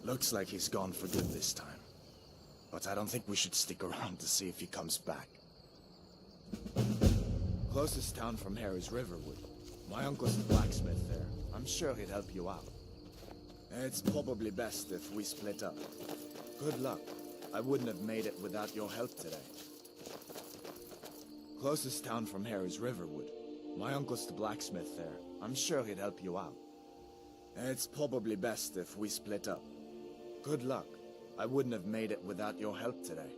Looks like he's gone for good this time. But I don't think we should stick around to see if he comes back. Closest town from here is Riverwood. My uncle's a blacksmith there. I'm sure he'd help you out. It's probably best if we split up. Good luck. I wouldn't have made it without your help today. Closest town from here is Riverwood. My uncle's the blacksmith there. I'm sure he'd help you out. It's probably best if we split up. Good luck. I wouldn't have made it without your help today.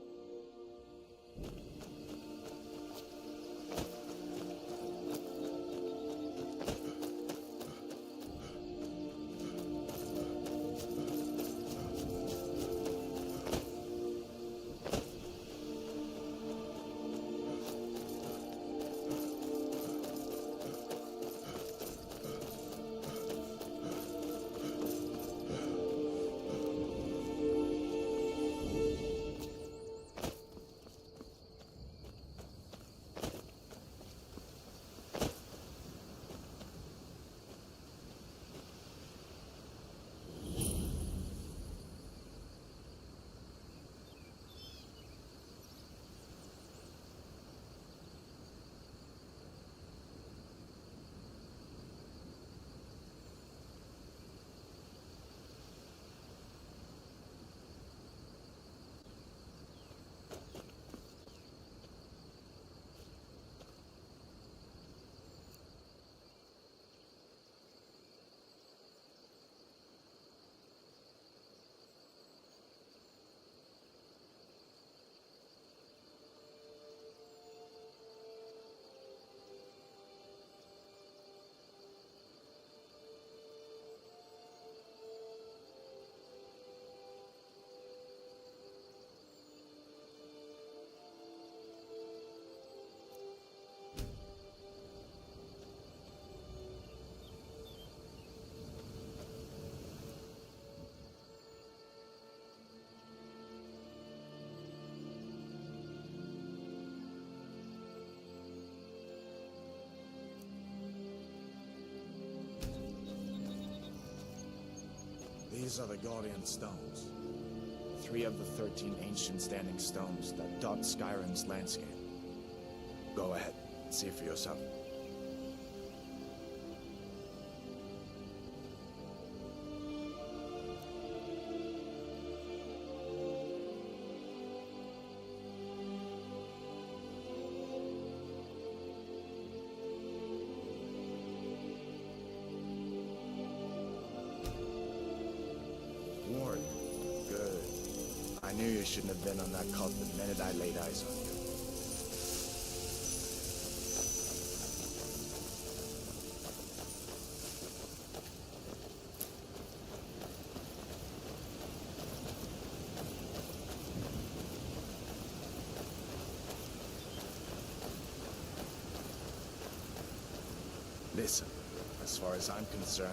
These are the Guardian Stones. 3 of the 13 ancient standing stones that dot Skyrim's landscape. Go ahead, see for yourself. Warrior. Good. I knew you shouldn't have been on that cult the minute I laid eyes on you. Listen, as far as I'm concerned,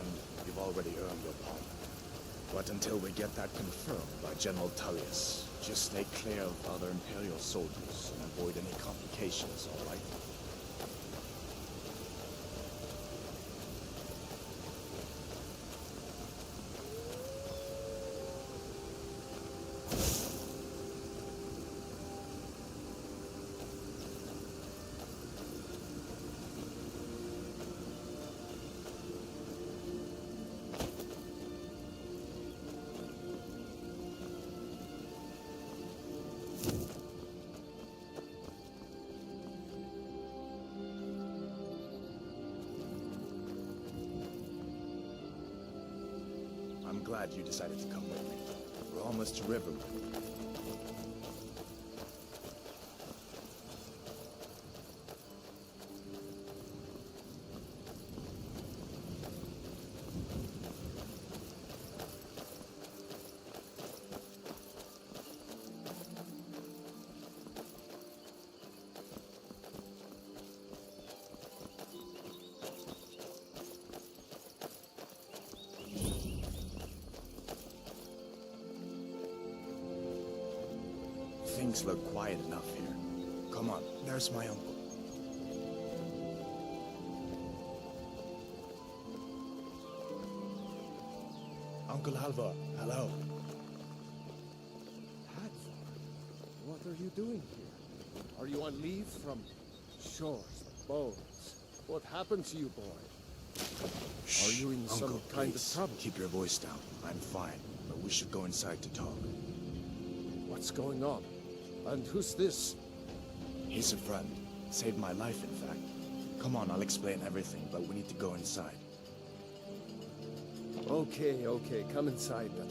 you've already earned your pardon. But until we get that confirmed by General Tullius, just stay clear of other Imperial soldiers and avoid any complications, all right? I'm glad you decided to come with me. We're almost to Riverwood. Things look quiet enough here. Come on, there's my uncle. Uncle Halvor, hello. are you doing here? Are you on leave from shores, bones? What happened to you, boy? Shh, Are you in Uncle, some kind of please, trouble? Keep your voice down. I'm fine, but we should go inside to talk. What's going on? And who's this? He's a friend. Saved my life, in fact. Come on, I'll explain everything, but we need to go inside. Okay, come inside then.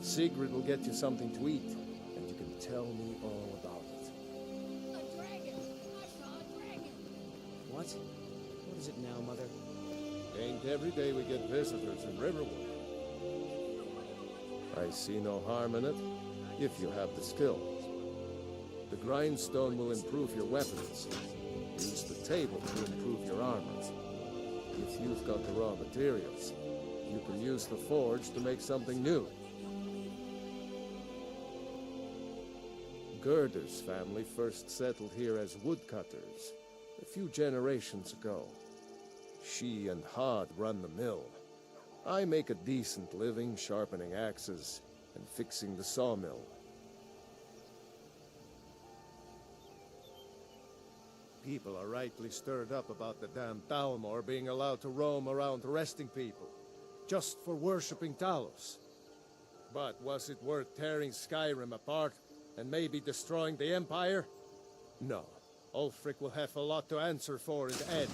Sigrid will get you something to eat, and you can tell me all about it. A dragon! I saw a dragon! What? What is it now, Mother? Ain't every day we get visitors in Riverwood. I see no harm in it, if you have the skill. The grindstone will improve your weapons. Use the table to improve your armor. If you've got the raw materials, you can use the forge to make something new. Gerder's family first settled here as woodcutters a few generations ago. She and Hod run the mill. I make a decent living sharpening axes and fixing the sawmill. People are rightly stirred up about the damn Thalmor being allowed to roam around arresting people, just for worshipping Talos. But was it worth tearing Skyrim apart and maybe destroying the Empire? No. Ulfric will have a lot to answer for in the end.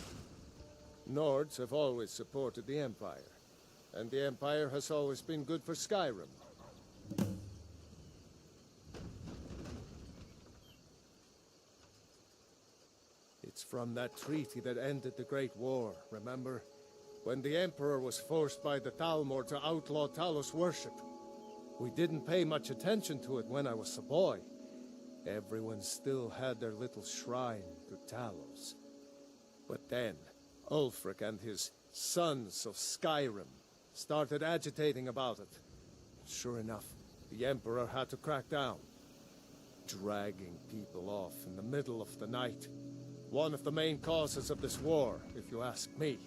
Nords have always supported the Empire, and the Empire has always been good for Skyrim. It's from that treaty that ended the Great War, remember? When the Emperor was forced by the Thalmor to outlaw Talos worship. We didn't pay much attention to it when I was a boy. Everyone still had their little shrine to Talos. But then, Ulfric and his Sons of Skyrim started agitating about it. Sure enough, the Emperor had to crack down. Dragging people off in the middle of the night. One of the main causes of this war, if you ask me.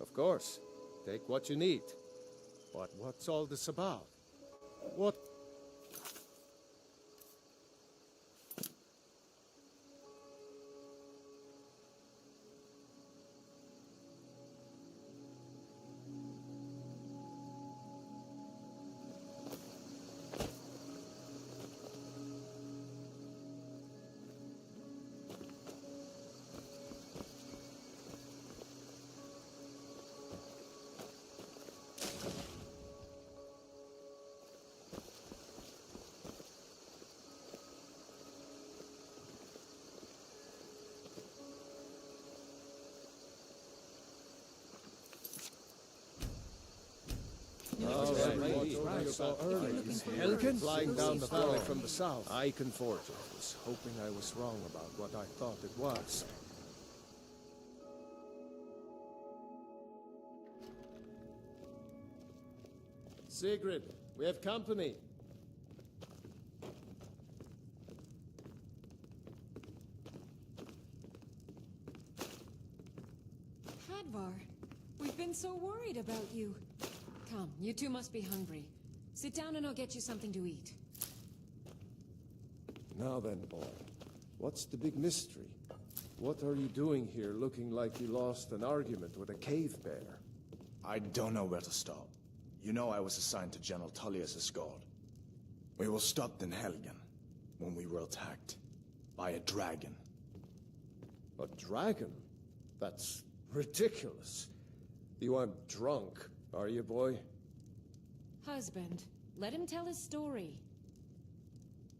Of course. Take what you need. But what's all this about? What... So early. Helgen? Flying down the valley from the south. I can forge it. I was hoping I was wrong about what I thought it was. Sigrid, we have company. Hadvar, we've been so worried about you. Come, you two must be hungry. Sit down and I'll get you something to eat. Now then, boy. What's the big mystery? What are you doing here looking like you lost an argument with a cave bear? I don't know where to stop. You know I was assigned to General Tullius' guard. We were stopped in Helgen when we were attacked by a dragon. A dragon? That's ridiculous. You aren't drunk, are you, boy? Husband, let him tell his story.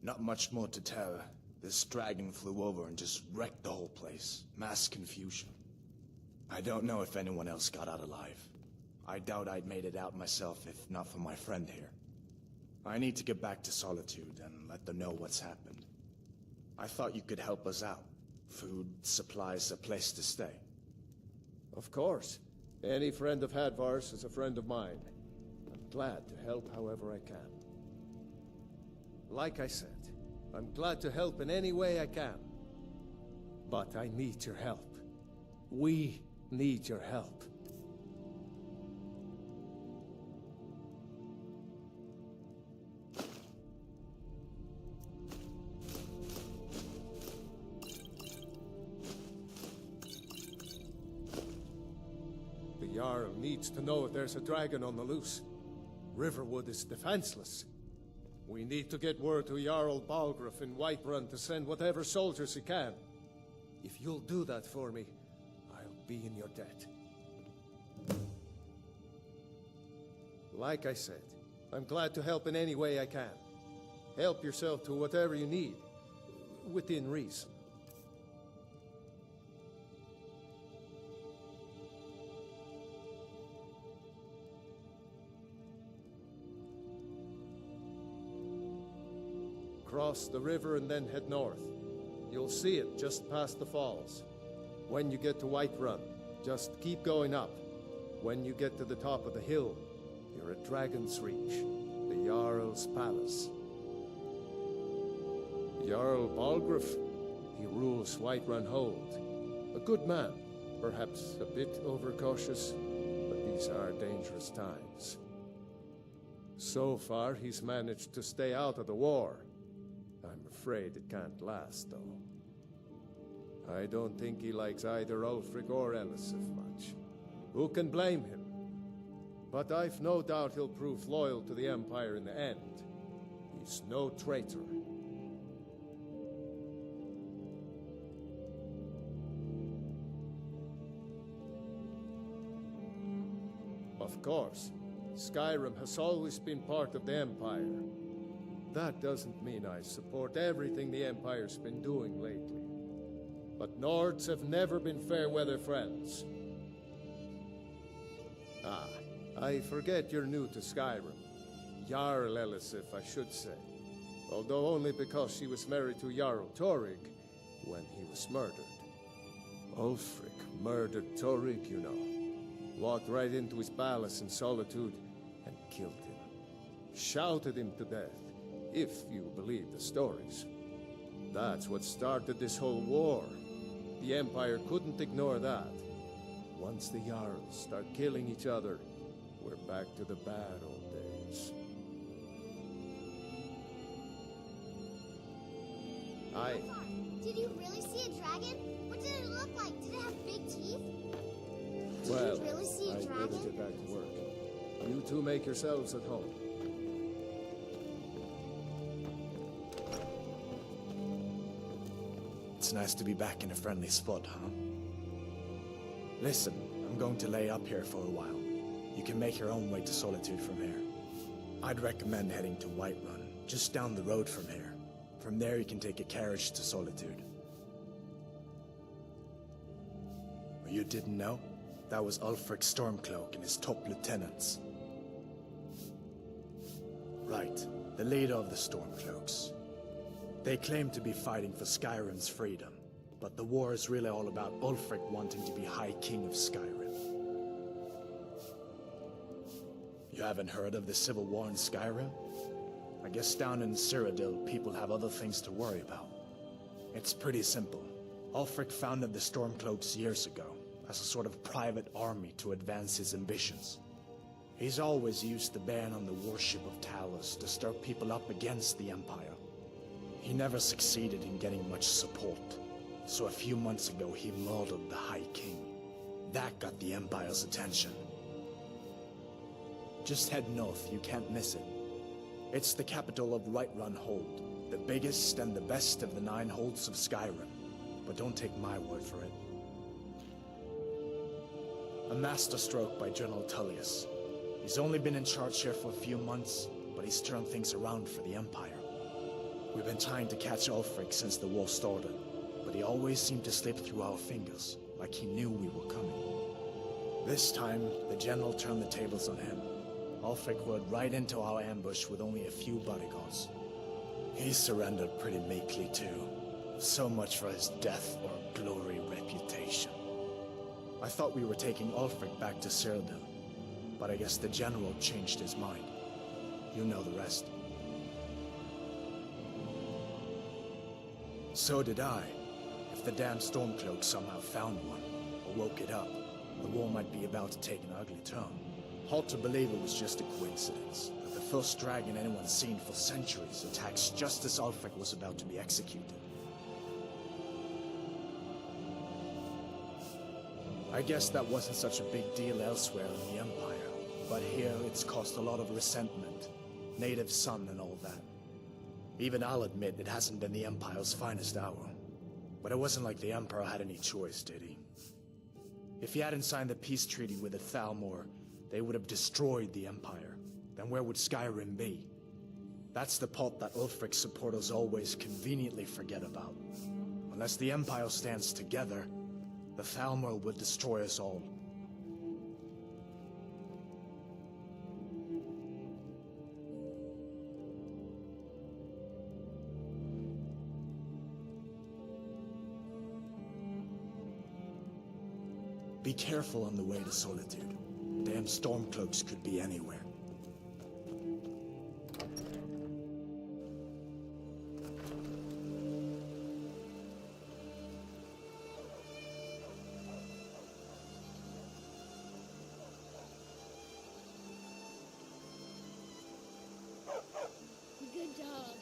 Not much more to tell. This dragon flew over and just wrecked the whole place. Mass confusion. I don't know if anyone else got out alive. I doubt I'd made it out myself if not for my friend here. I need to get back to Solitude and let them know what's happened. I thought you could help us out. Food, supplies, a place to stay. Of course. Any friend of Hadvar's is a friend of mine. I'm glad to help however I can. Like I said, I'm glad to help in any way I can. But I need your help. We need your help. The Jarl needs to know if there's a dragon on the loose. Riverwood is defenseless. We need to get word to Jarl Balgruuf in Whiterun to send whatever soldiers he can. If you'll do that for me, I'll be in your debt. Like I said, I'm glad to help in any way I can. Help yourself to whatever you need, within reason. Cross the river and then head north. You'll see it just past the falls. When you get to Whiterun, just keep going up. When you get to the top of the hill, you're at Dragon's Reach, the Jarl's palace. Jarl Balgruuf, he rules Whiterun Hold. A good man, perhaps a bit overcautious, but these are dangerous times. So far, he's managed to stay out of the war. I'm afraid it can't last, though. I don't think he likes either Ulfric or Elisif much. Who can blame him? But I've no doubt he'll prove loyal to the Empire in the end. He's no traitor. Of course, Skyrim has always been part of the Empire. That doesn't mean I support everything the Empire's been doing lately. But Nords have never been fair-weather friends. Ah, I forget you're new to Skyrim. Jarl Elisif, I should say. Although only because she was married to Jarl Torig when he was murdered. Ulfric murdered Torig, you know. Walked right into his palace in Solitude and killed him. Shouted him to death, if you believe the stories. That's what started this whole war. The Empire couldn't ignore that. Once the Jarls start killing each other, we're back to the bad old days. Did you really see a dragon? What did it look like? Did it have big teeth? Well, Did you really see a I better dragon? get back to work. You two make yourselves at home. It's nice to be back in a friendly spot, huh? Listen, I'm going to lay up here for a while. You can make your own way to Solitude from here. I'd recommend heading to Whiterun, just down the road from here. From there you can take a carriage to Solitude. You didn't know? That was Ulfric Stormcloak and his top lieutenants. Right, the leader of the Stormcloaks. They claim to be fighting for Skyrim's freedom, but the war is really all about Ulfric wanting to be High King of Skyrim. You haven't heard of the civil war in Skyrim? I guess down in Cyrodiil, people have other things to worry about. It's pretty simple. Ulfric founded the Stormcloaks years ago, as a sort of private army to advance his ambitions. He's always used the ban on the worship of Talos to stir people up against the Empire. He never succeeded in getting much support, so a few months ago he murdered the High King. That got the Empire's attention. Just head north, you can't miss it. It's the capital of Whiterun Hold, the biggest and the best of the 9 holds of Skyrim. But don't take my word for it. A masterstroke by General Tullius. He's only been in charge here for a few months, but he's turned things around for the Empire. We've been trying to catch Ulfric since the war started, but he always seemed to slip through our fingers, like he knew we were coming. This time, the General turned the tables on him. Ulfric rode right into our ambush with only a few bodyguards. He surrendered pretty meekly too. So much for his death or glory reputation. I thought we were taking Ulfric back to Cyrodiil, but I guess the General changed his mind. You know the rest. So did I. If the damn Stormcloak somehow found one, or woke it up, the war might be about to take an ugly turn. Hard to believe it was just a coincidence, that the first dragon anyone's seen for centuries attacks just as Ulfric was about to be executed. I guess that wasn't such a big deal elsewhere in the Empire, but here it's caused a lot of resentment. Native son and all that. Even I'll admit it hasn't been the Empire's finest hour. But it wasn't like the Emperor had any choice, did he? If he hadn't signed the peace treaty with the Thalmor, they would have destroyed the Empire. Then where would Skyrim be? That's the pot that Ulfric's supporters always conveniently forget about. Unless the Empire stands together, the Thalmor will destroy us all. Be careful on the way to Solitude. Damn Stormcloaks could be anywhere. Good dog.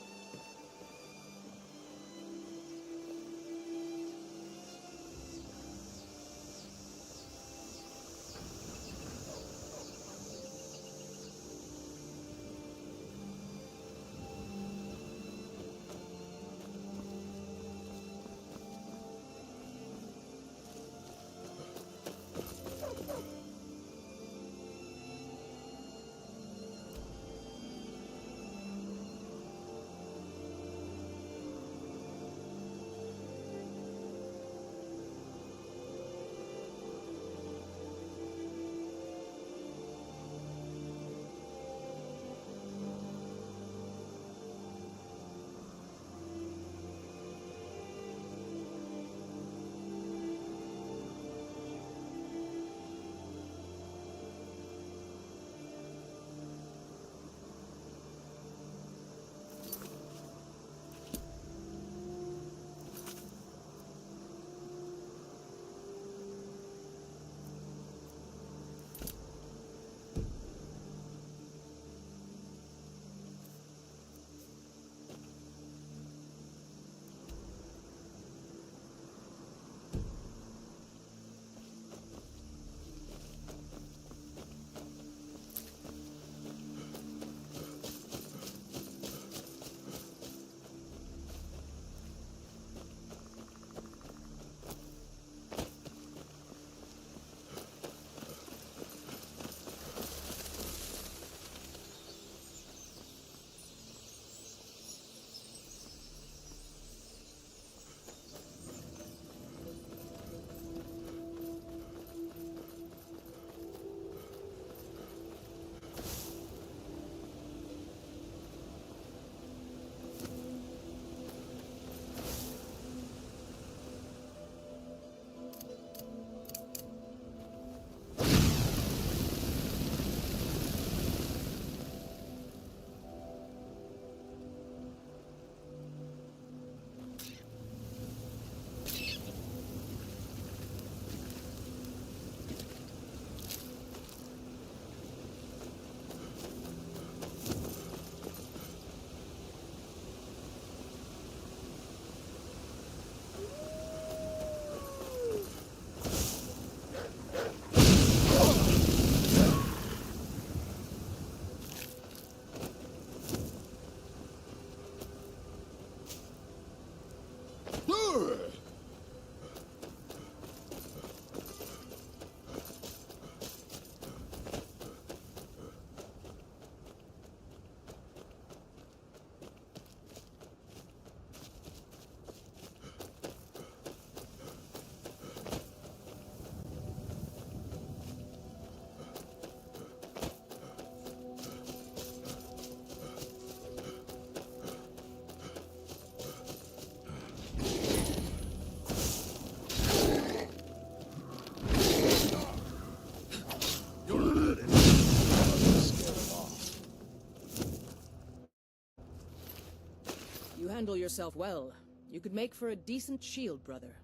You handle yourself well. You could make for a decent shield, brother.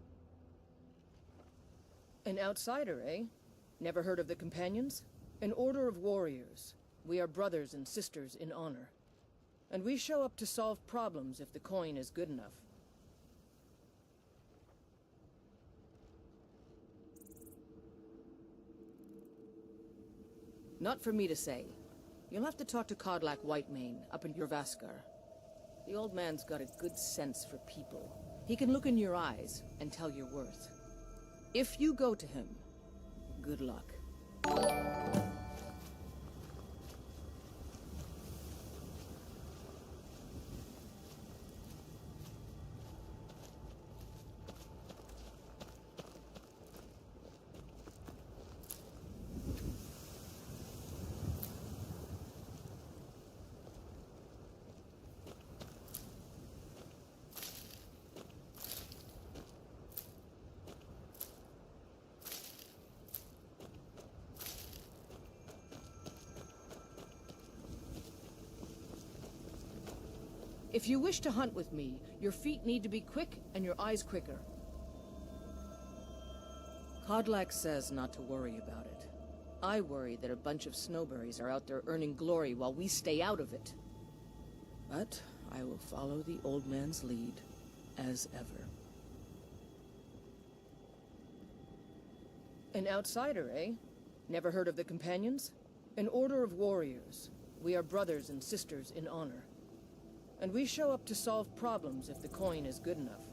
An outsider, eh? Never heard of the Companions? An order of warriors. We are brothers and sisters in honor. And we show up to solve problems if the coin is good enough. Not for me to say. You'll have to talk to Kodlak Whitemane up in Jorvaskar. The old man's got a good sense for people. He can look in your eyes and tell your worth. If you go to him, good luck. If you wish to hunt with me, your feet need to be quick and your eyes quicker. Kodlak says not to worry about it. I worry that a bunch of snowberries are out there earning glory while we stay out of it. But I will follow the old man's lead, as ever. An outsider, eh? Never heard of the Companions? An order of warriors. We are brothers and sisters in honor. And we show up to solve problems if the coin is good enough.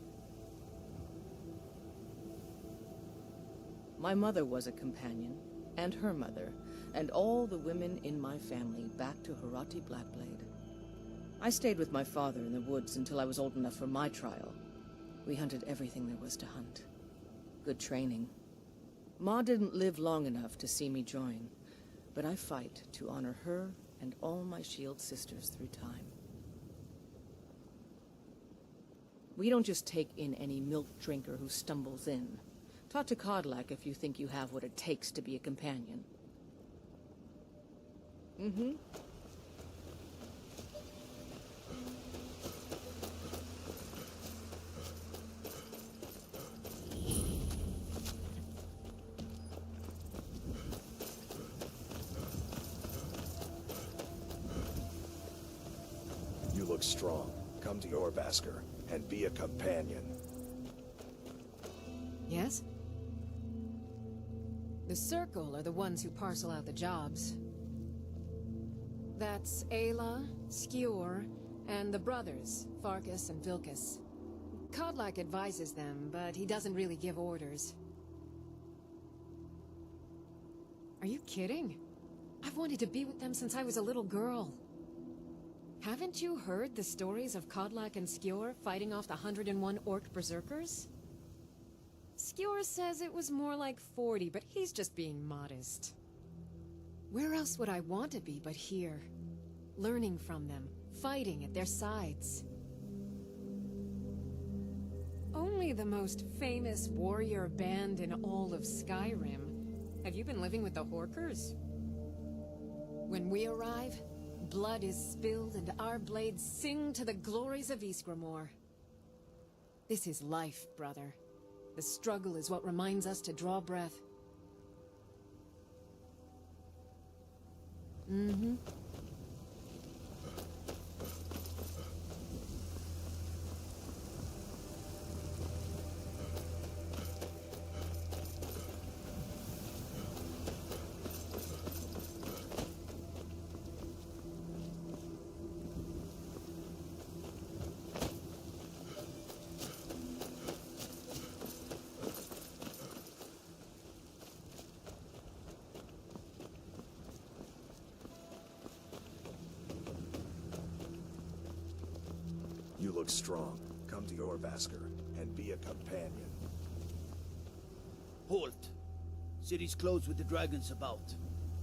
My mother was a companion, and her mother, and all the women in my family back to Harati Blackblade. I stayed with my father in the woods until I was old enough for my trial. We hunted everything there was to hunt. Good training. Ma didn't live long enough to see me join, but I fight to honor her and all my shield sisters through time. We don't just take in any milk drinker who stumbles in. Talk to Kodlak if you think you have what it takes to be a companion. Mm-hmm. You look strong. Come to Jorvaskar and be a companion. Yes? The Circle are the ones who parcel out the jobs. That's Ayla, Skjor, and the brothers, Farkas and Vilkas. Kodlak advises them, but he doesn't really give orders. Are you kidding? I've wanted to be with them since I was a little girl. Haven't you heard the stories of Kodlak and Skjor fighting off the 101 orc berserkers? Skjor says it was more like 40, but he's just being modest. Where else would I want to be but here? Learning from them, fighting at their sides. Only the most famous warrior band in all of Skyrim. Have you been living with the Horkers? When we arrive, blood is spilled and our blades sing to the glories of Ysgramor. This is life, brother. The struggle is what reminds us to draw breath. Mm-hmm. You look strong. Come to Jorvaskar and be a companion. Halt! City's closed with the dragons about.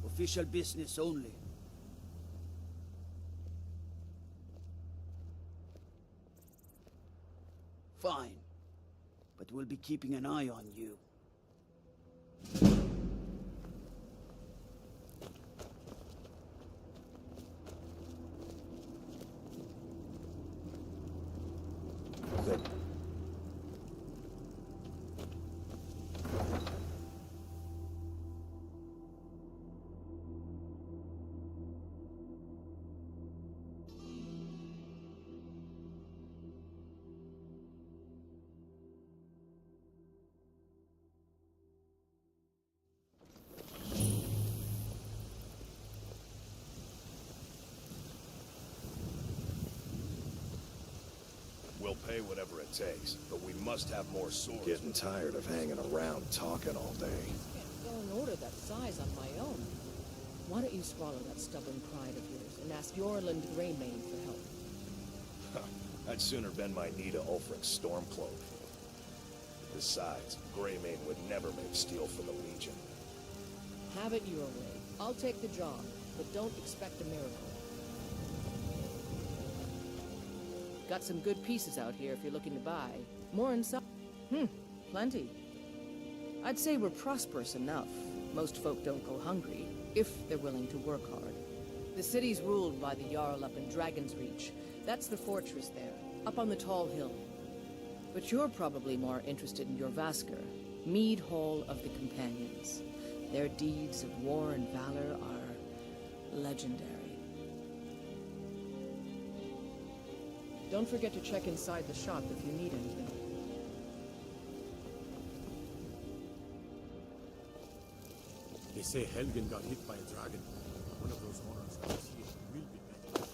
Official business only. Fine. But we'll be keeping an eye on you. We'll pay whatever it takes, but we must have more swords. Getting tired of hanging around talking all day. Can't go and order that size on my own. Why don't you swallow that stubborn pride of yours and ask Yorland Greymane for help? I'd sooner bend my knee to Ulfric's Stormcloak. Besides, Greymane would never make steel for the Legion. Have it your way. I'll take the job, but don't expect a miracle. Got some good pieces out here if you're looking to buy. More inside. Plenty. I'd say we're prosperous enough. Most folk don't go hungry, if they're willing to work hard. The city's ruled by the Jarl up in Dragon's Reach. That's the fortress there, up on the tall hill. But you're probably more interested in Jorvaskr, Mead Hall of the Companions. Their deeds of war and valor are legendary. Don't forget to check inside the shop if you need anything. They say Helgen got hit by a dragon. One of those horns that was here will be better.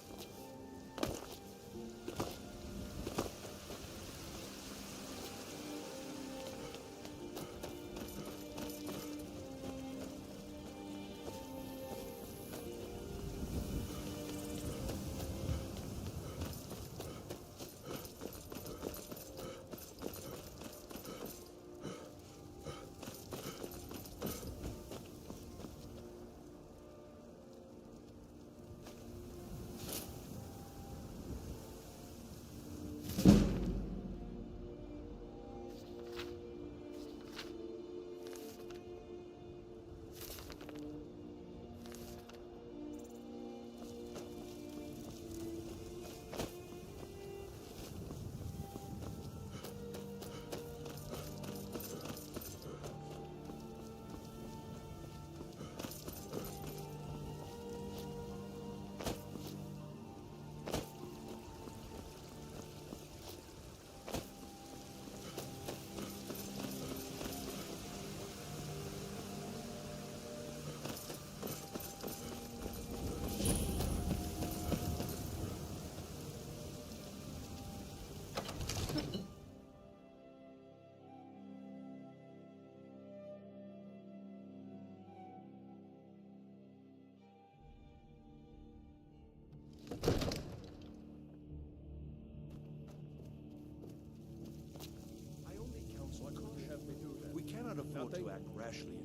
We cannot afford to act rashly.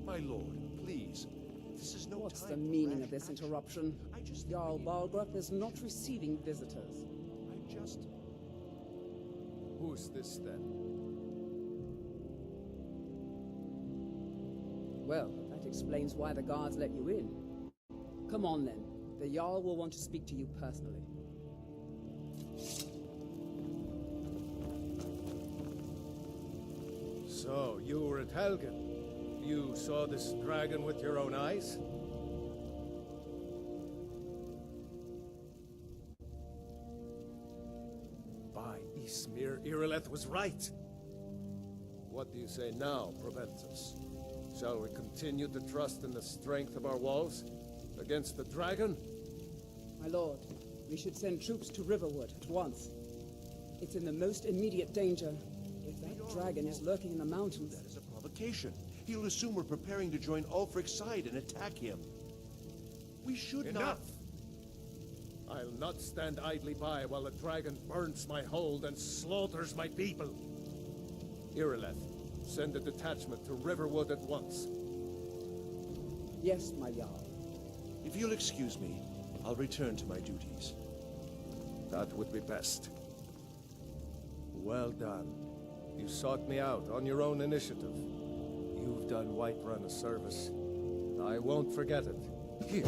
My lord, please. This is no What's time the for meaning rash of this action. interruption? I just think Jarl we- Balgruuf is not receiving visitors. I just... Who's this then? Well, that explains why the guards let you in. Come on then. The Jarl will want to speak to you personally. So, you were at Helgen. You saw this dragon with your own eyes? By Ysmir, Irileth was right. What do you say now, Proventus? Shall we continue to trust in the strength of our walls against the dragon? My lord, we should send troops to Riverwood at once. It's in the most immediate danger. If that dragon is lurking in the mountains... That is a provocation. He'll assume we're preparing to join Ulfric's side and attack him. We should Enough! I'll not stand idly by while the dragon burns my hold and slaughters my people. Irileth, send a detachment to Riverwood at once. Yes, my Jarl. If you'll excuse me, I'll return to my duties. That would be best. Well done. You sought me out on your own initiative. You've done Whiterun a service. I won't forget it. Here,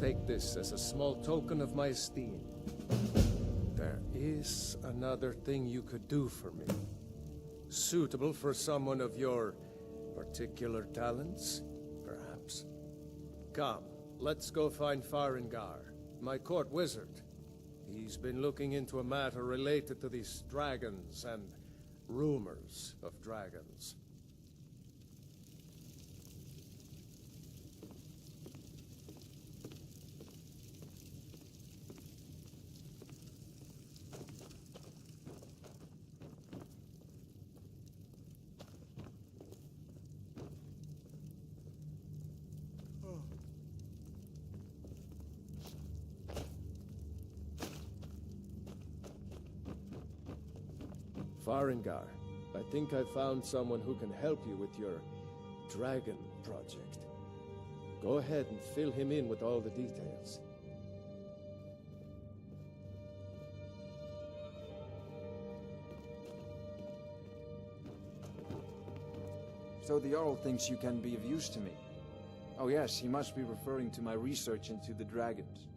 take this as a small token of my esteem. There is another thing you could do for me. Suitable for someone of your particular talents, perhaps. Come, let's go find Farengar, my court wizard. He's been looking into a matter related to these dragons and rumors of dragons. Farengar, I think I found someone who can help you with your dragon project. Go ahead and fill him in with all the details. So the Jarl thinks you can be of use to me. Oh yes, he must be referring to my research into the dragons.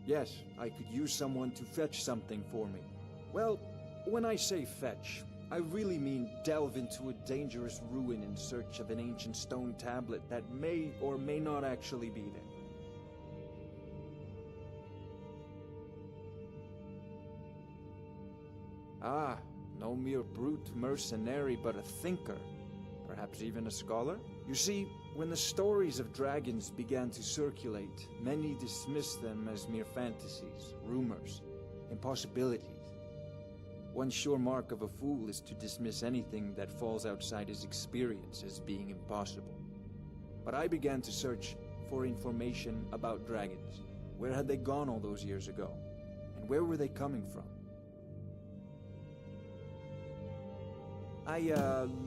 Yes, I could use someone to fetch something for me. Well, when I say fetch, I really mean delve into a dangerous ruin in search of an ancient stone tablet that may or may not actually be there. Ah, no mere brute mercenary, but a thinker. Perhaps even a scholar? You see, when the stories of dragons began to circulate, many dismissed them as mere fantasies, rumors, impossibilities. One sure mark of a fool is to dismiss anything that falls outside his experience as being impossible. But I began to search for information about dragons. Where had they gone all those years ago? And where were they coming from? I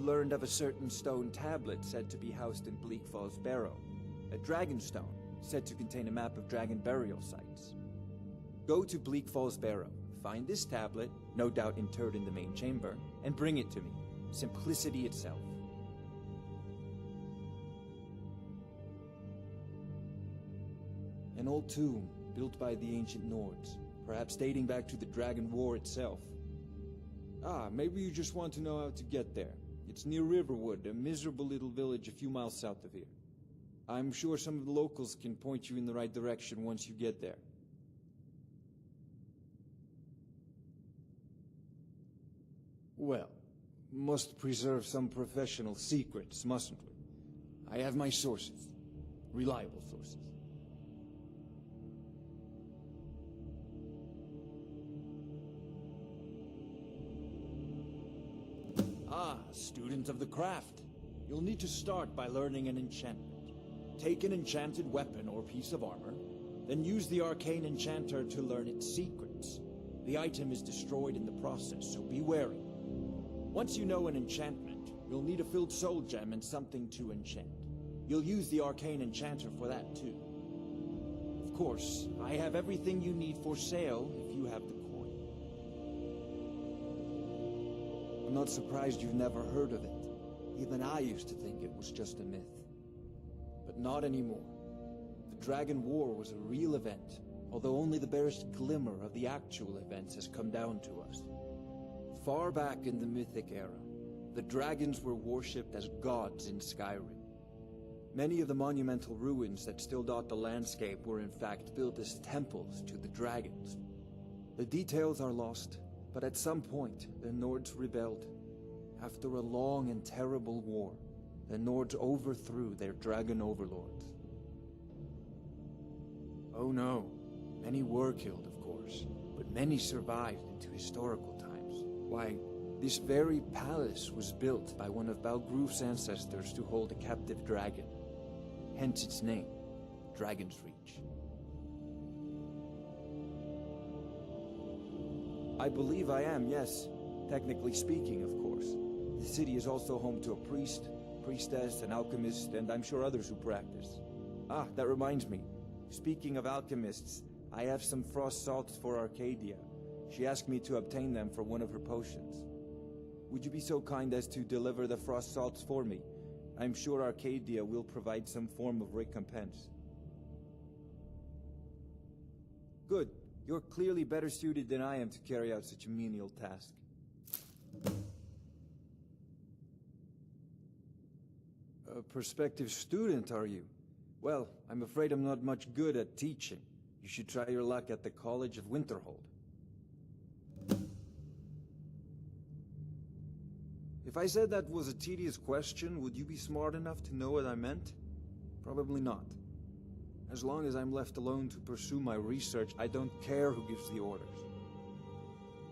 learned of a certain stone tablet said to be housed in Bleak Falls Barrow. A dragon stone, said to contain a map of dragon burial sites. Go to Bleak Falls Barrow, find this tablet, no doubt interred in the main chamber, and bring it to me. Simplicity itself. An old tomb, built by the ancient Nords, perhaps dating back to the Dragon War itself. Ah, maybe you just want to know how to get there. It's near Riverwood, a miserable little village a few miles south of here. I'm sure some of the locals can point you in the right direction once you get there. Well, must preserve some professional secrets, mustn't we? I have my sources. Reliable sources. Ah, student of the craft. You'll need to start by learning an enchantment. Take an enchanted weapon or piece of armor, then use the arcane enchanter to learn its secrets. The item is destroyed in the process, so be wary. Once you know an enchantment, you'll need a filled soul gem and something to enchant. You'll use the arcane enchanter for that too. Of course, I have everything you need for sale if you have the coin. I'm not surprised you've never heard of it. Even I used to think it was just a myth. But not anymore. The Dragon War was a real event, although only the barest glimmer of the actual events has come down to us. Far back in the Mythic era, the dragons were worshipped as gods in Skyrim. Many of the monumental ruins that still dot the landscape were in fact built as temples to the dragons. The details are lost, but at some point, the Nords rebelled. After a long and terrible war, the Nords overthrew their dragon overlords. Oh no, many were killed, of course, but many survived into historical times. Why, this very palace was built by one of Balgroof's ancestors to hold a captive dragon. Hence its name, Dragon's Reach. I believe I am, yes. Technically speaking, of course. The city is also home to a priest, priestess, an alchemist, and I'm sure others who practice. Ah, that reminds me. Speaking of alchemists, I have some frost salts for Arcadia. She asked me to obtain them for one of her potions. Would you be so kind as to deliver the frost salts for me? I'm sure Arcadia will provide some form of recompense. Good. You're clearly better suited than I am to carry out such a menial task. A prospective student, are you? Well, I'm afraid I'm not much good at teaching. You should try your luck at the College of Winterhold. If I said that was a tedious question, would you be smart enough to know what I meant? Probably not. As long as I'm left alone to pursue my research, I don't care who gives the orders.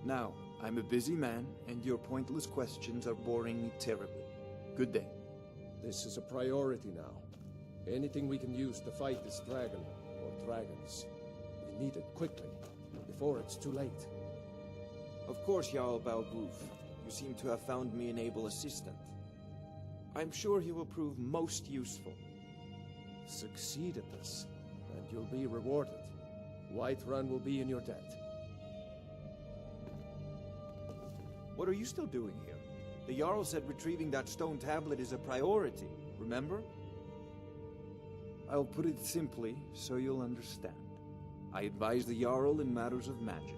Now, I'm a busy man, and your pointless questions are boring me terribly. Good day. This is a priority now. Anything we can use to fight this dragon, or dragons. We need it quickly, before it's too late. Of course, Jarl Balgruf. You seem to have found me an able assistant. I'm sure he will prove most useful. Succeed at this, and you'll be rewarded. Whiterun will be in your debt. What are you still doing here? The Jarl said retrieving that stone tablet is a priority, remember? I'll put it simply so you'll understand. I advise the Jarl in matters of magic.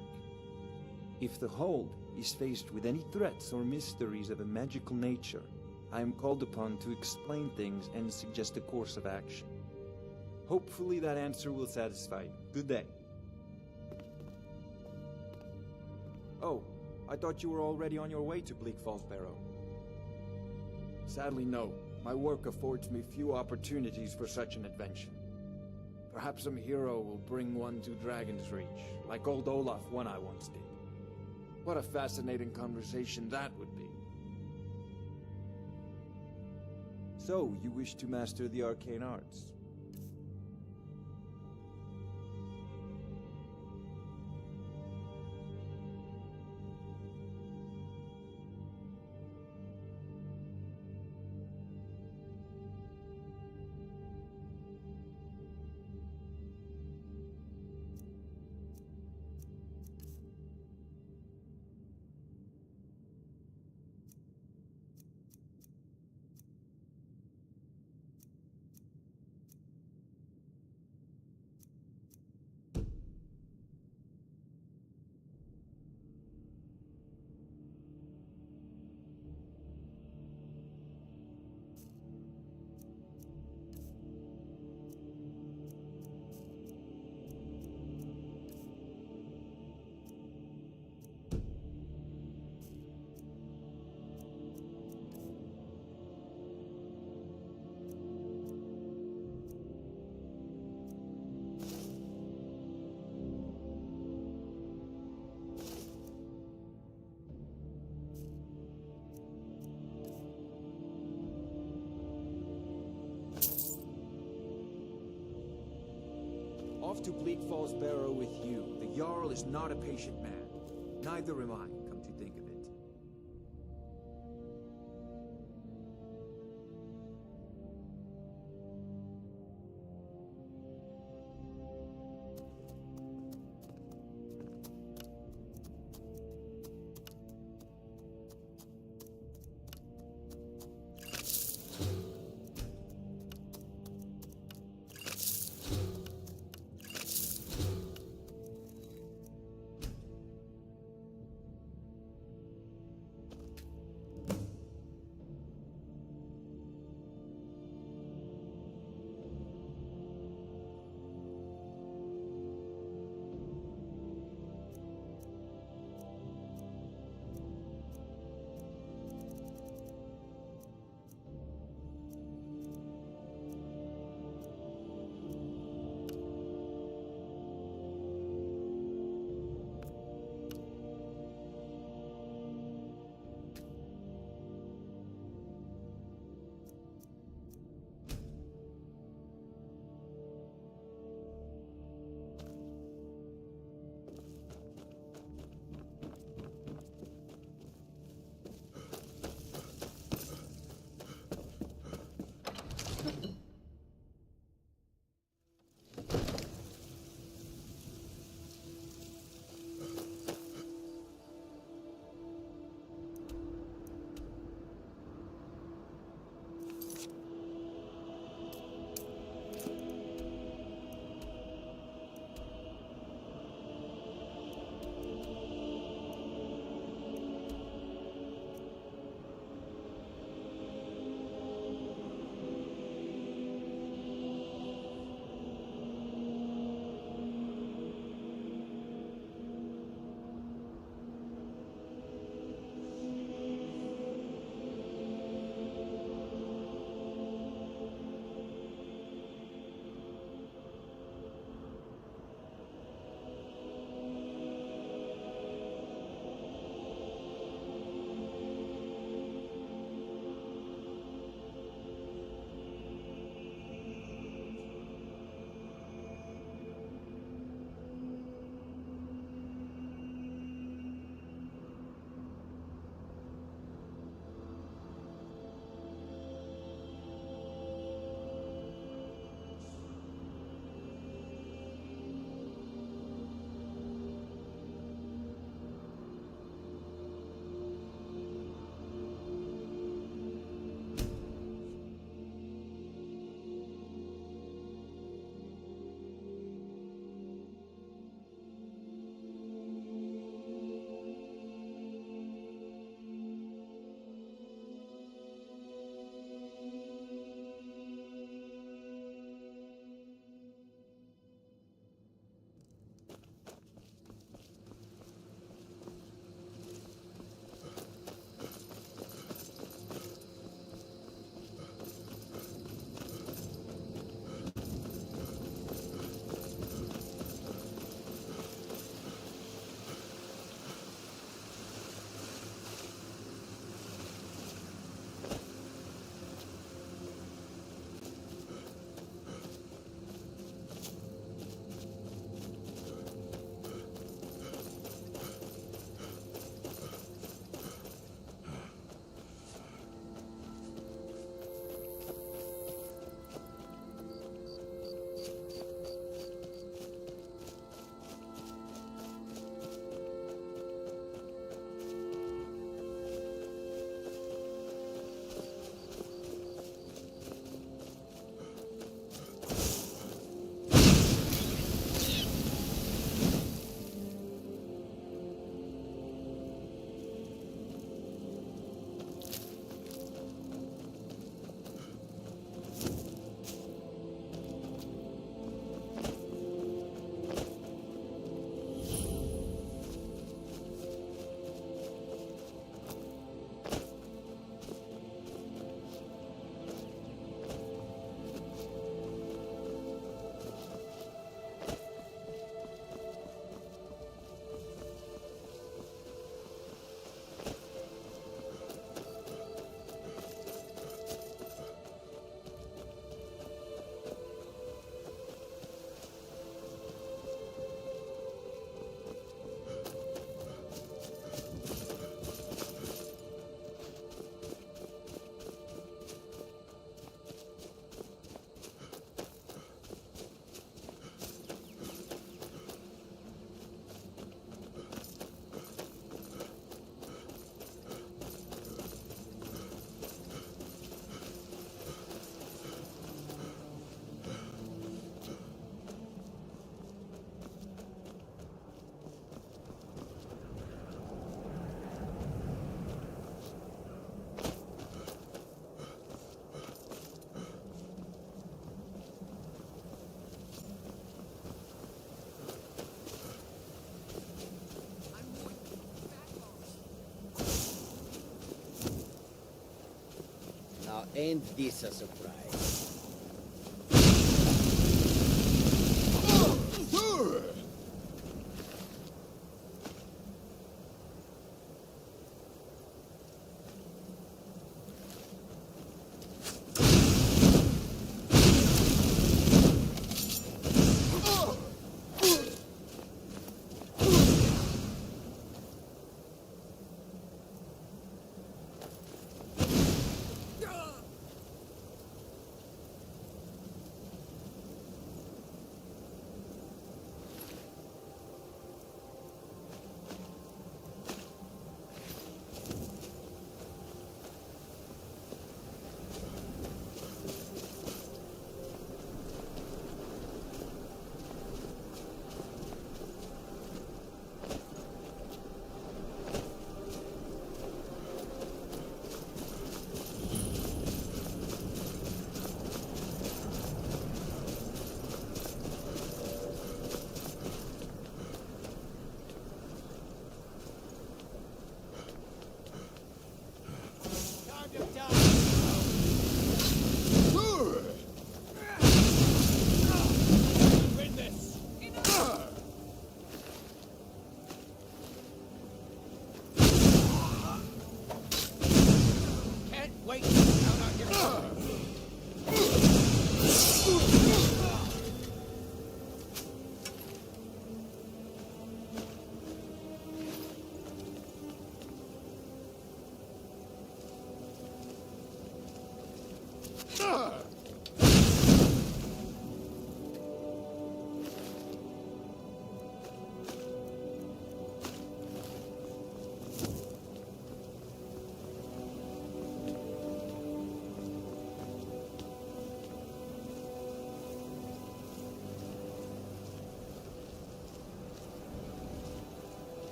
If the Hold is faced with any threats or mysteries of a magical nature, I am called upon to explain things and suggest a course of action. Hopefully that answer will satisfy you. Good day. Oh, I thought you were already on your way to Bleak Falls Barrow. Sadly, no. My work affords me few opportunities for such an adventure. Perhaps some hero will bring one to Dragon's Reach, like old Olaf one I once did. What a fascinating conversation that would be. So, you wish to master the arcane arts? Off to Bleak Falls Barrow with you. The Jarl is not a patient man. Neither am I, come to think of it. Ain't this a surprise?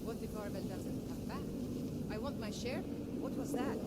What if Arvel doesn't come back? I want my share. What was that?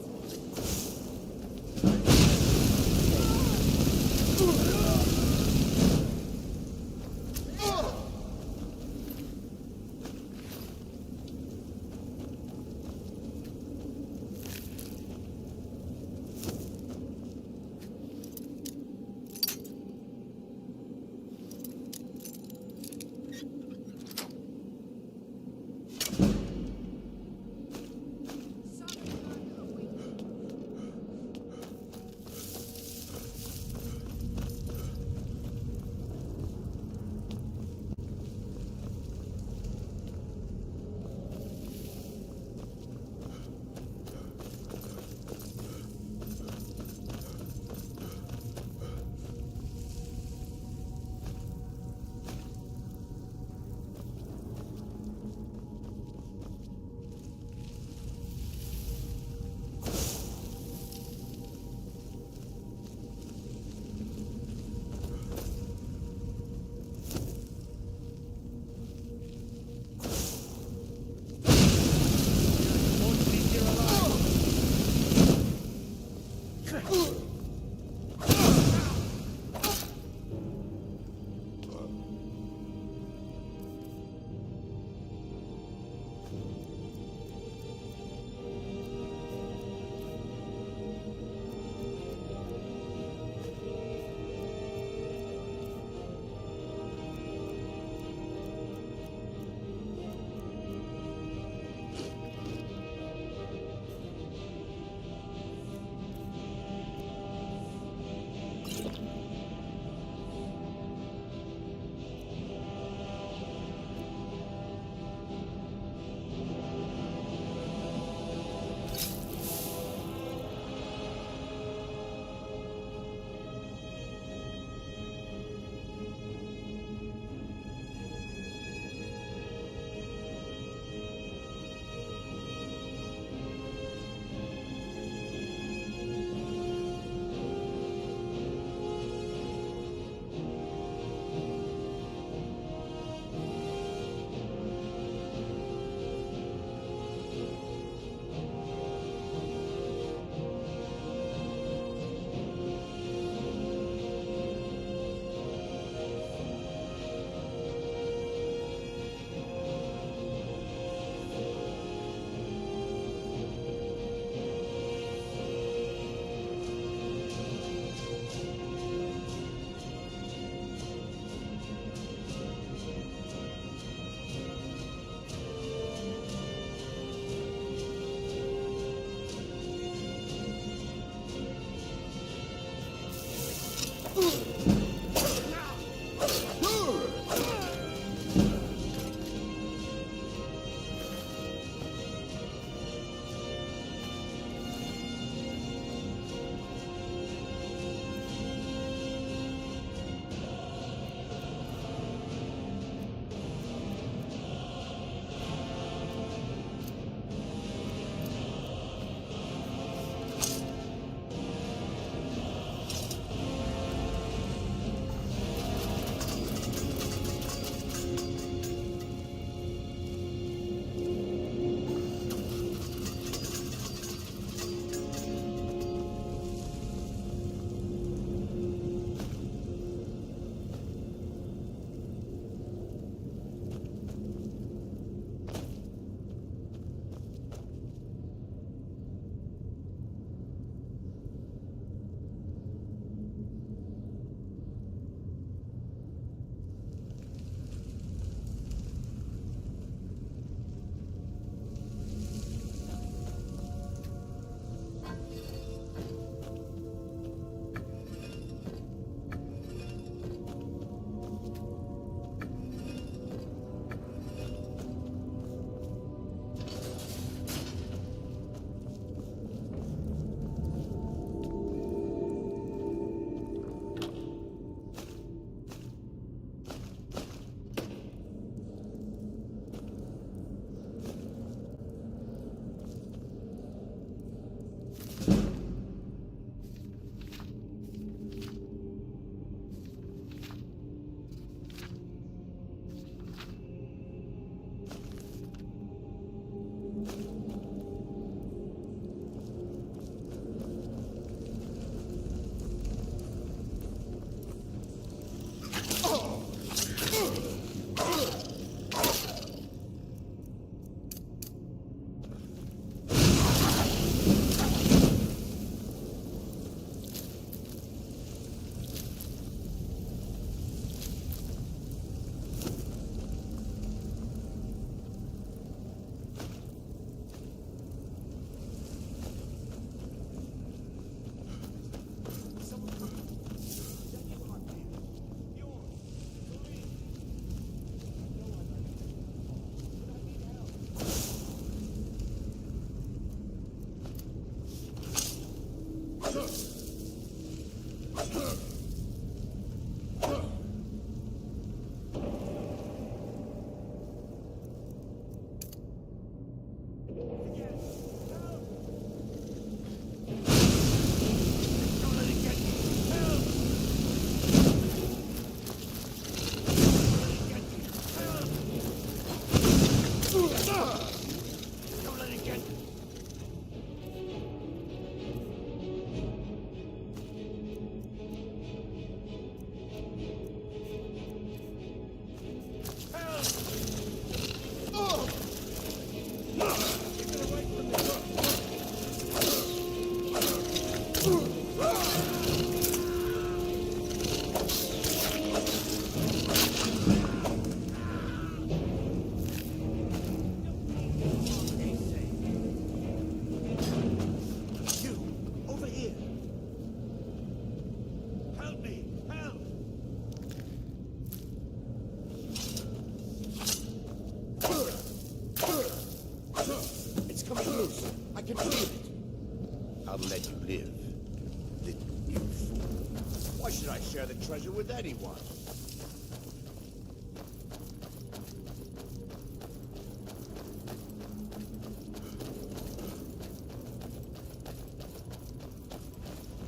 Share the treasure with anyone.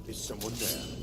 Is someone there?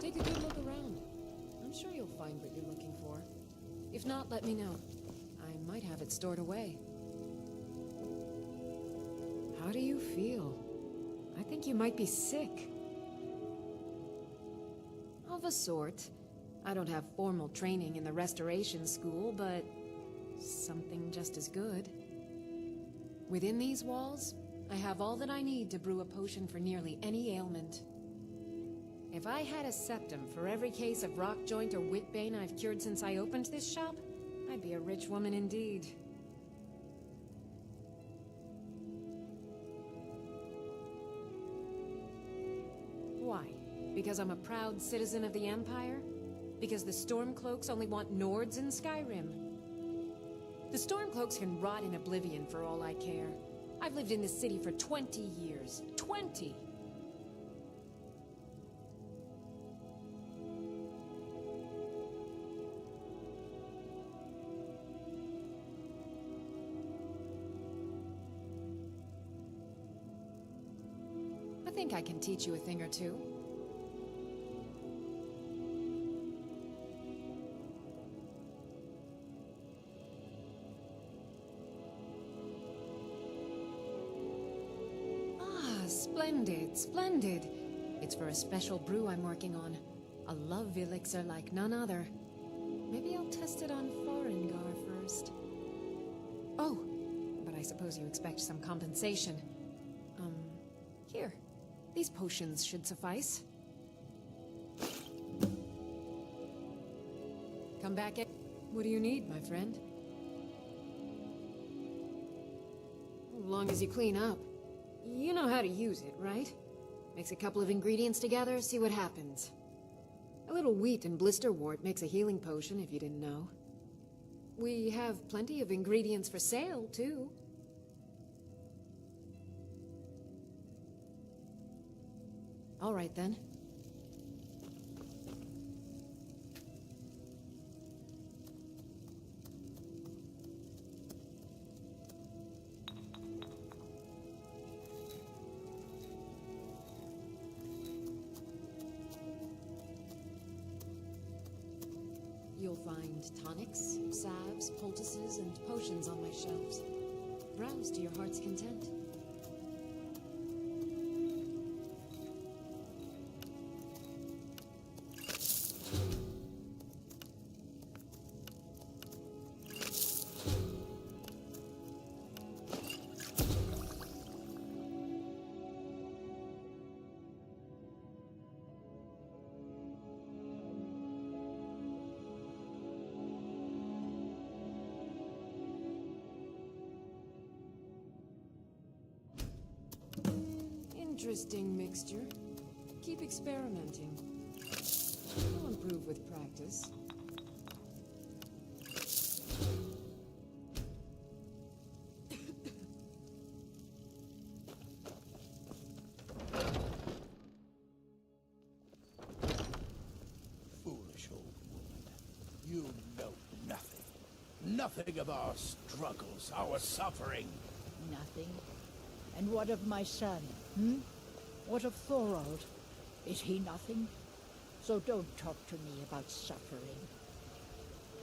Take a good look around. I'm sure you'll find what you're looking for. If not, let me know. I might have it stored away. How do you feel? I think you might be sick. Of a sort. I don't have formal training in the restoration school, but something just as good. Within these walls, I have all that I need to brew a potion for nearly any ailment. If I had a septum for every case of rock joint or whitbane I've cured since I opened this shop, I'd be a rich woman indeed. Why? Because I'm a proud citizen of the Empire? Because the Stormcloaks only want Nords in Skyrim? The Stormcloaks can rot in oblivion for all I care. I've lived in this city for 20 years. 20! I think I can teach you a thing or two. Splendid, splendid. It's for a special brew I'm working on. A love elixir like none other. Maybe I'll test it on Farengar first. Oh, but I suppose you expect some compensation. Here. These potions should suffice. Come back in. What do you need, my friend? As long as you clean up. You know how to use it, right? Mix a couple of ingredients together, see what happens. A little wheat and blisterwort makes a healing potion, if you didn't know. We have plenty of ingredients for sale, too. All right, then. You'll find tonics, salves, poultices, and potions on my shelves. Browse to your heart's content. Interesting mixture. Keep experimenting. You'll improve with practice. Foolish old woman. You know nothing. Nothing of our struggles, our suffering. Nothing? And what of my son, hmm? What of Thorold? Is he nothing? So don't talk to me about suffering.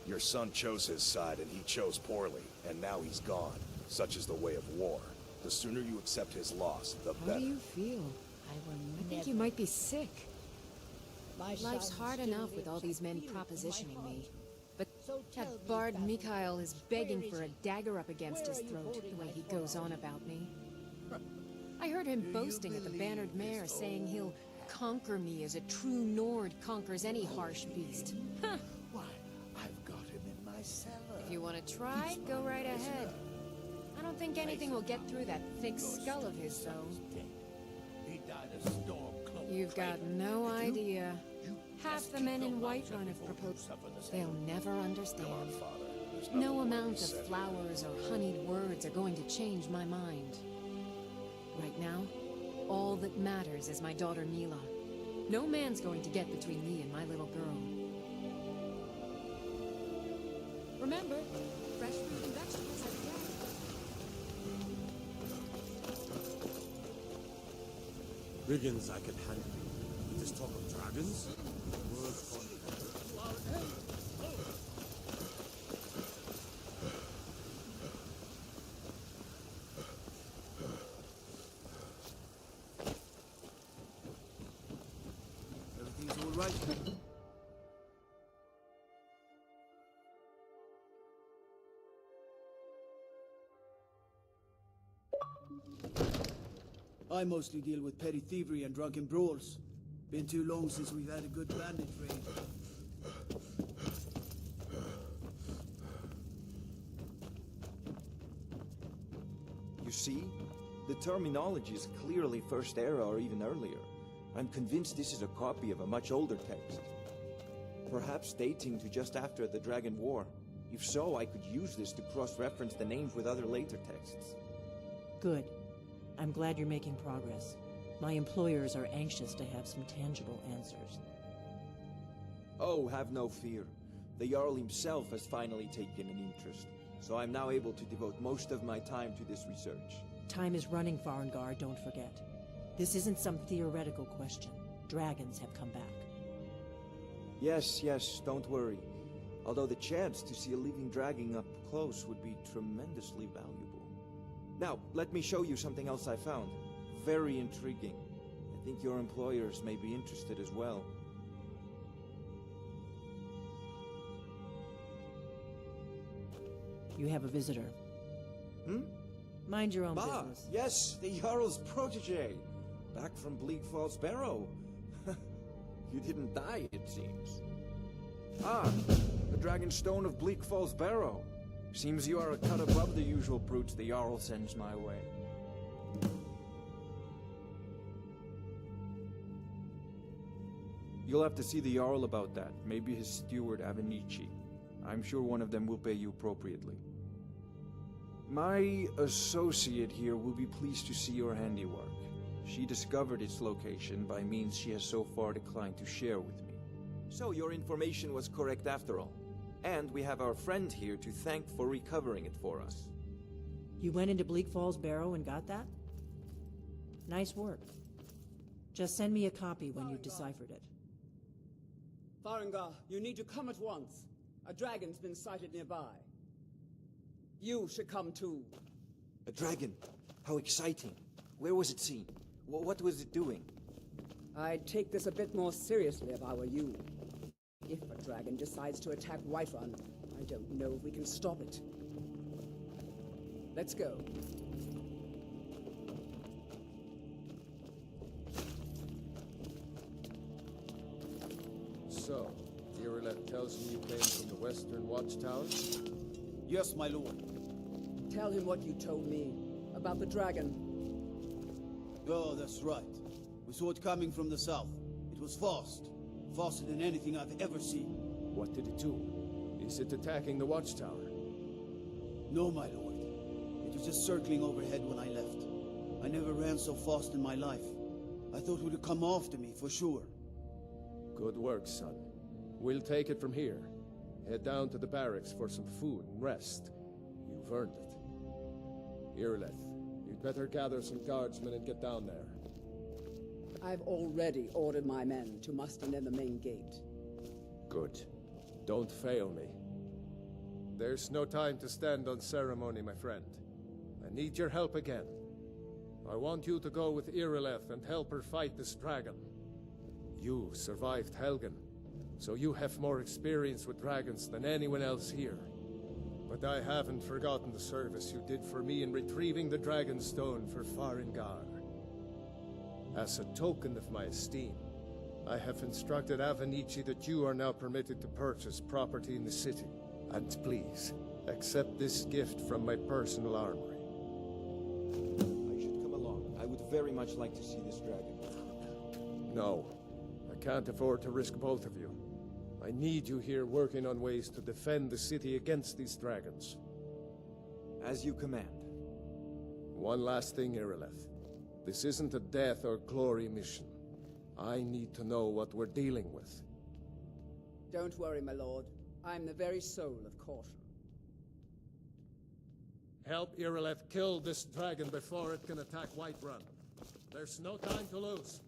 Your son chose his side, and he chose poorly, and now he's gone. Such is the way of war. The sooner you accept his loss, the better. How do you feel? I think you might be sick. Life's hard enough with all these men propositioning me. But that bard Mikhail is begging for a dagger up against his throat, the way he goes on about me. I heard him boasting at the Bannered Mare, saying he'll conquer me as a true Nord conquers any harsh beast. Huh. Why, I've got him in my cellar. If you want to try, go right ahead. I don't think anything will get through that thick skull of his, though. He died a Stormcloak. You've got no idea. Half the men in Whiterun have proposed. They'll never understand. No amount of flowers or honeyed words are going to change my mind. Right now, all that matters is my daughter Mila. No man's going to get between me and my little girl. Remember, fresh fruit and vegetables are Riggins I can handle. It is talk of dragons? Everything's all right? I mostly deal with petty thievery and drunken brawls. Been too long since we've had a good bandit raid. You see? The terminology is clearly First Era or even earlier. I'm convinced this is a copy of a much older text. Perhaps dating to just after the Dragon War. If so, I could use this to cross-reference the names with other later texts. Good. I'm glad you're making progress. My employers are anxious to have some tangible answers. Oh, have no fear. The Jarl himself has finally taken an interest, so I'm now able to devote most of my time to this research. Time is running, Farengar, don't forget. This isn't some theoretical question. Dragons have come back. Yes, don't worry. Although the chance to see a living dragon up close would be tremendously valuable. Now, let me show you something else I found. Very intriguing. I think your employers may be interested as well. You have a visitor. Mind your own business. Yes, the Jarl's protege. Back from Bleak Falls Barrow. You didn't die, it seems. The Dragon Stone of Bleak Falls Barrow. Seems you are a cut above the usual brutes the Jarl sends my way. You'll have to see the Jarl about that. Maybe his steward, Avenici. I'm sure one of them will pay you appropriately. My associate here will be pleased to see your handiwork. She discovered its location by means she has so far declined to share with me. So your information was correct after all. And we have our friend here to thank for recovering it for us. You went into Bleak Falls Barrow and got that? Nice work. Just send me a copy when you've deciphered it. Farengar, you need to come at once. A dragon's been sighted nearby. You should come too. A dragon? How exciting. Where was it seen? What was it doing? I'd take this a bit more seriously if I were you. If a dragon decides to attack Whiterun, I don't know if we can stop it. Let's go. So, Irileth tells me you came from the Western Watchtower? Yes, my lord. Tell him what you told me about the dragon. Oh, that's right. We saw it coming from the south. It was fast. Faster than anything I've ever seen. What did it do? Is it attacking the Watchtower? No, my lord. It was just circling overhead when I left. I never ran so fast in my life. I thought it would come after me, for sure. Good work, son. We'll take it from here. Head down to the barracks for some food and rest. You've earned it. Irileth, you'd better gather some guardsmen and get down there. I've already ordered my men to muster near the main gate. Good. Don't fail me. There's no time to stand on ceremony, my friend. I need your help again. I want you to go with Irileth and help her fight this dragon. You survived Helgen, so you have more experience with dragons than anyone else here. But I haven't forgotten the service you did for me in retrieving the Dragon Stone for Farengar. As a token of my esteem, I have instructed Avenici that you are now permitted to purchase property in the city. And please, accept this gift from my personal armory. I should come along. I would very much like to see this dragon. No, I can't afford to risk both of you. I need you here working on ways to defend the city against these dragons. As you command. One last thing, Irileth. This isn't a death or glory mission. I need to know what we're dealing with. Don't worry, my lord. I'm the very soul of caution. Help Irileth kill this dragon before it can attack Whiterun. There's no time to lose.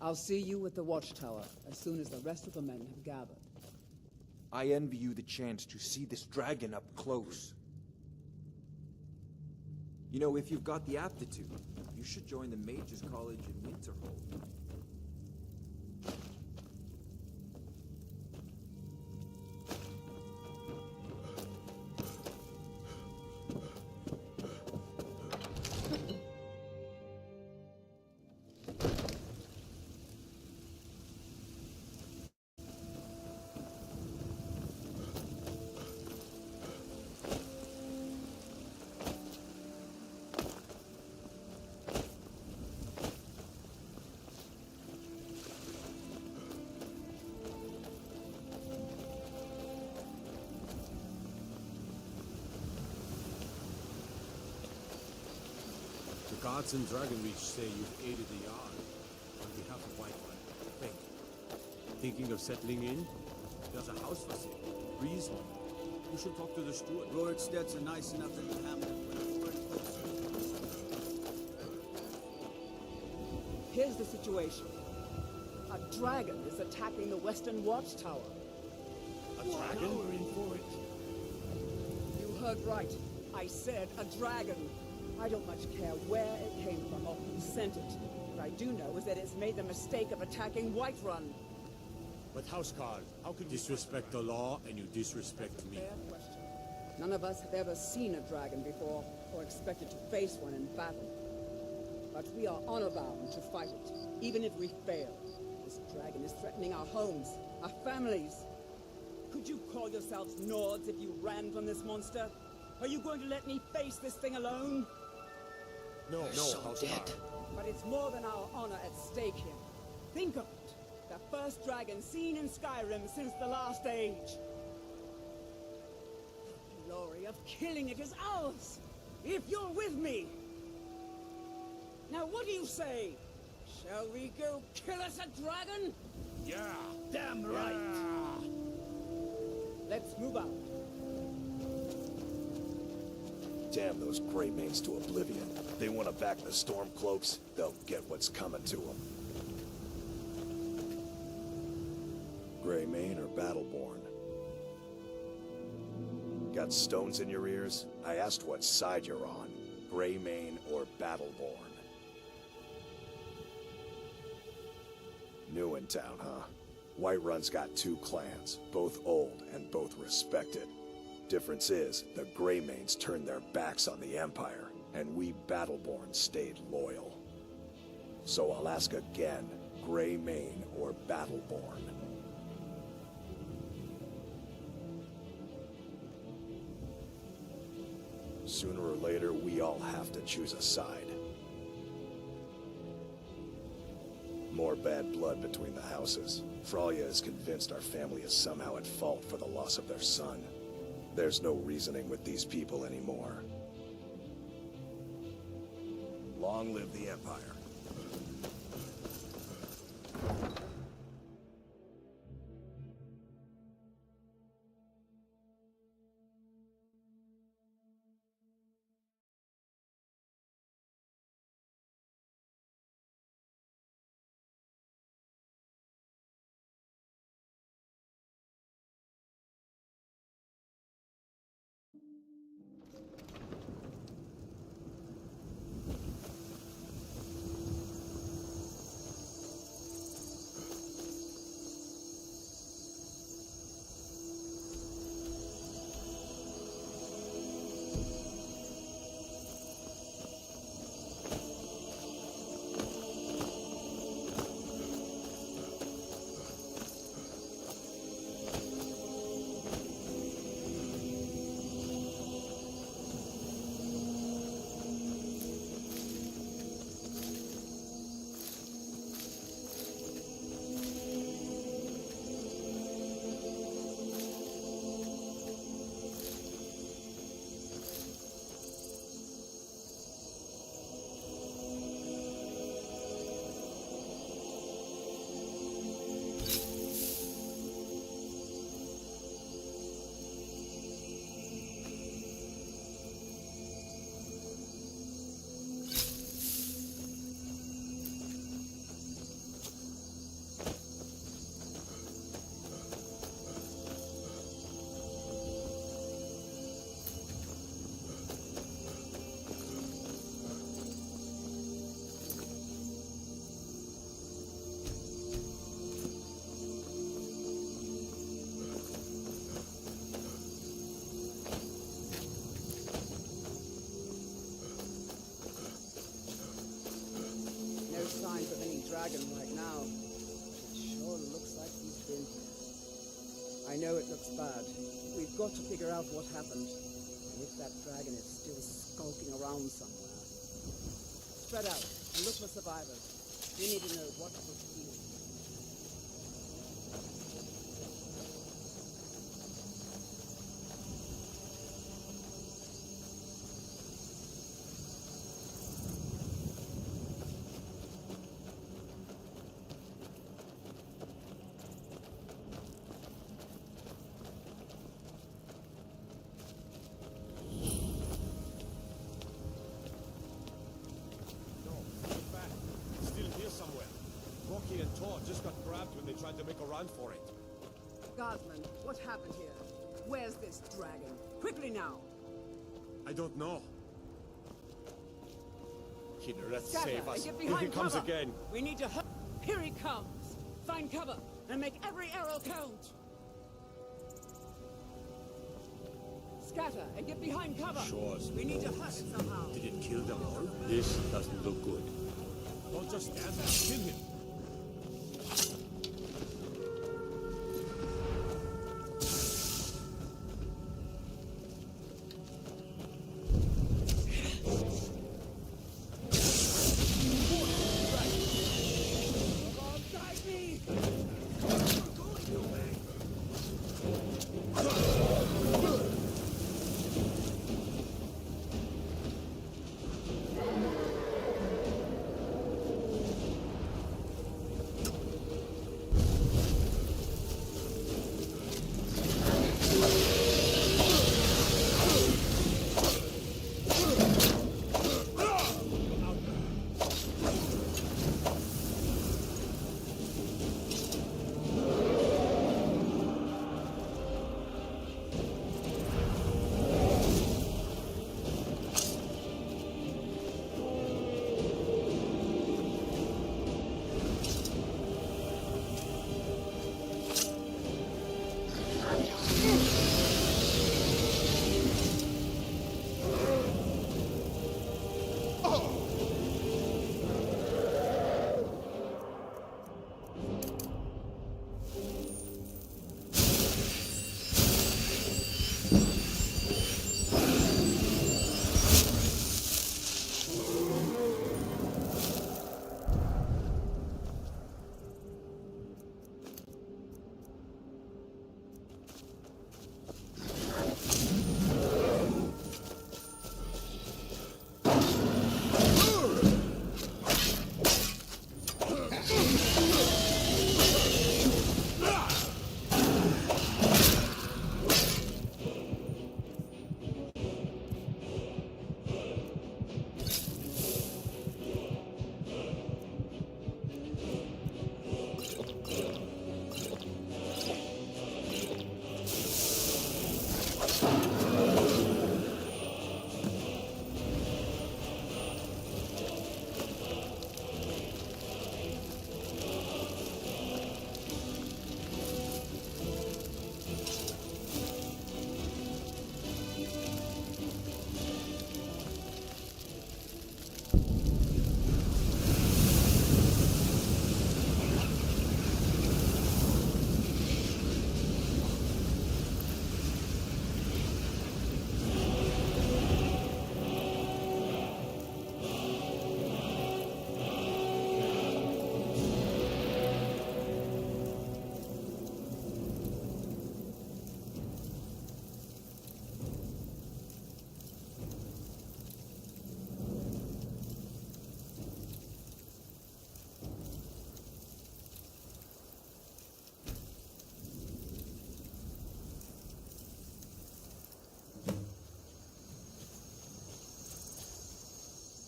I'll see you at the watchtower as soon as the rest of the men have gathered. I envy you the chance to see this dragon up close. You know, if you've got the aptitude, you should join the Mages College in Winterhold. The guards in Dragonreach say you've aided the Jarl on behalf of Whiterun. Thank you. Thinking of settling in? There's a house for sale. Breezeland. You should talk to the steward. Rorikstedts are nice enough in the hamlet when we're close. Here's the situation. A dragon is attacking the Western Watchtower. A dragon? We're in for it. You heard right. I said a dragon. I don't much care where it came from or who sent it. What I do know is that it's made the mistake of attacking Whiterun. But Housecarl, how can you disrespect the law and you disrespect me? Fair question. None of us have ever seen a dragon before, or expected to face one in battle. But we are honor-bound to fight it, even if we fail. This dragon is threatening our homes, our families. Could you call yourselves Nords if you ran from this monster? Are you going to let me face this thing alone? No, Housecarl. But it's more than our honor at stake here. Think of it. The first dragon seen in Skyrim since the last age. The glory of killing it is ours, if you're with me. Now what do you say? Shall we go kill us a dragon? Yeah! Damn right! Yeah. Let's move out. Damn those Greymanes to oblivion. They want to back the Stormcloaks, they'll get what's coming to them. Greymane or Battleborn? Got stones in your ears? I asked what side you're on. Greymane or Battleborn? New in town, huh? Whiterun's got two clans, both old and both respected. Difference is, the Greymanes turned their backs on the Empire, and we Battleborn stayed loyal. So I'll ask again, Greymane or Battleborn? Sooner or later, we all have to choose a side. More bad blood between the houses. Fralya is convinced our family is somehow at fault for the loss of their son. There's no reasoning with these people anymore. Long live the Empire. dragon right now, but it sure looks like he's been here. I know it looks bad. We've got to figure out what happened, and if that dragon is still skulking around somewhere. Spread out and look for survivors. We need to know what was here. Just got grabbed when they tried to make a run for it. Guardsman, what happened here? Where's this dragon? Quickly now! I don't know. Kidder, let's Scatter save us. and get Here behind he comes cover. again. We need to Here he comes! Find cover and make every arrow count! Scatter and get behind cover! Sure, we need to hurt it somehow. Did it kill them all? This doesn't look good. Don't just stand there. Kill him.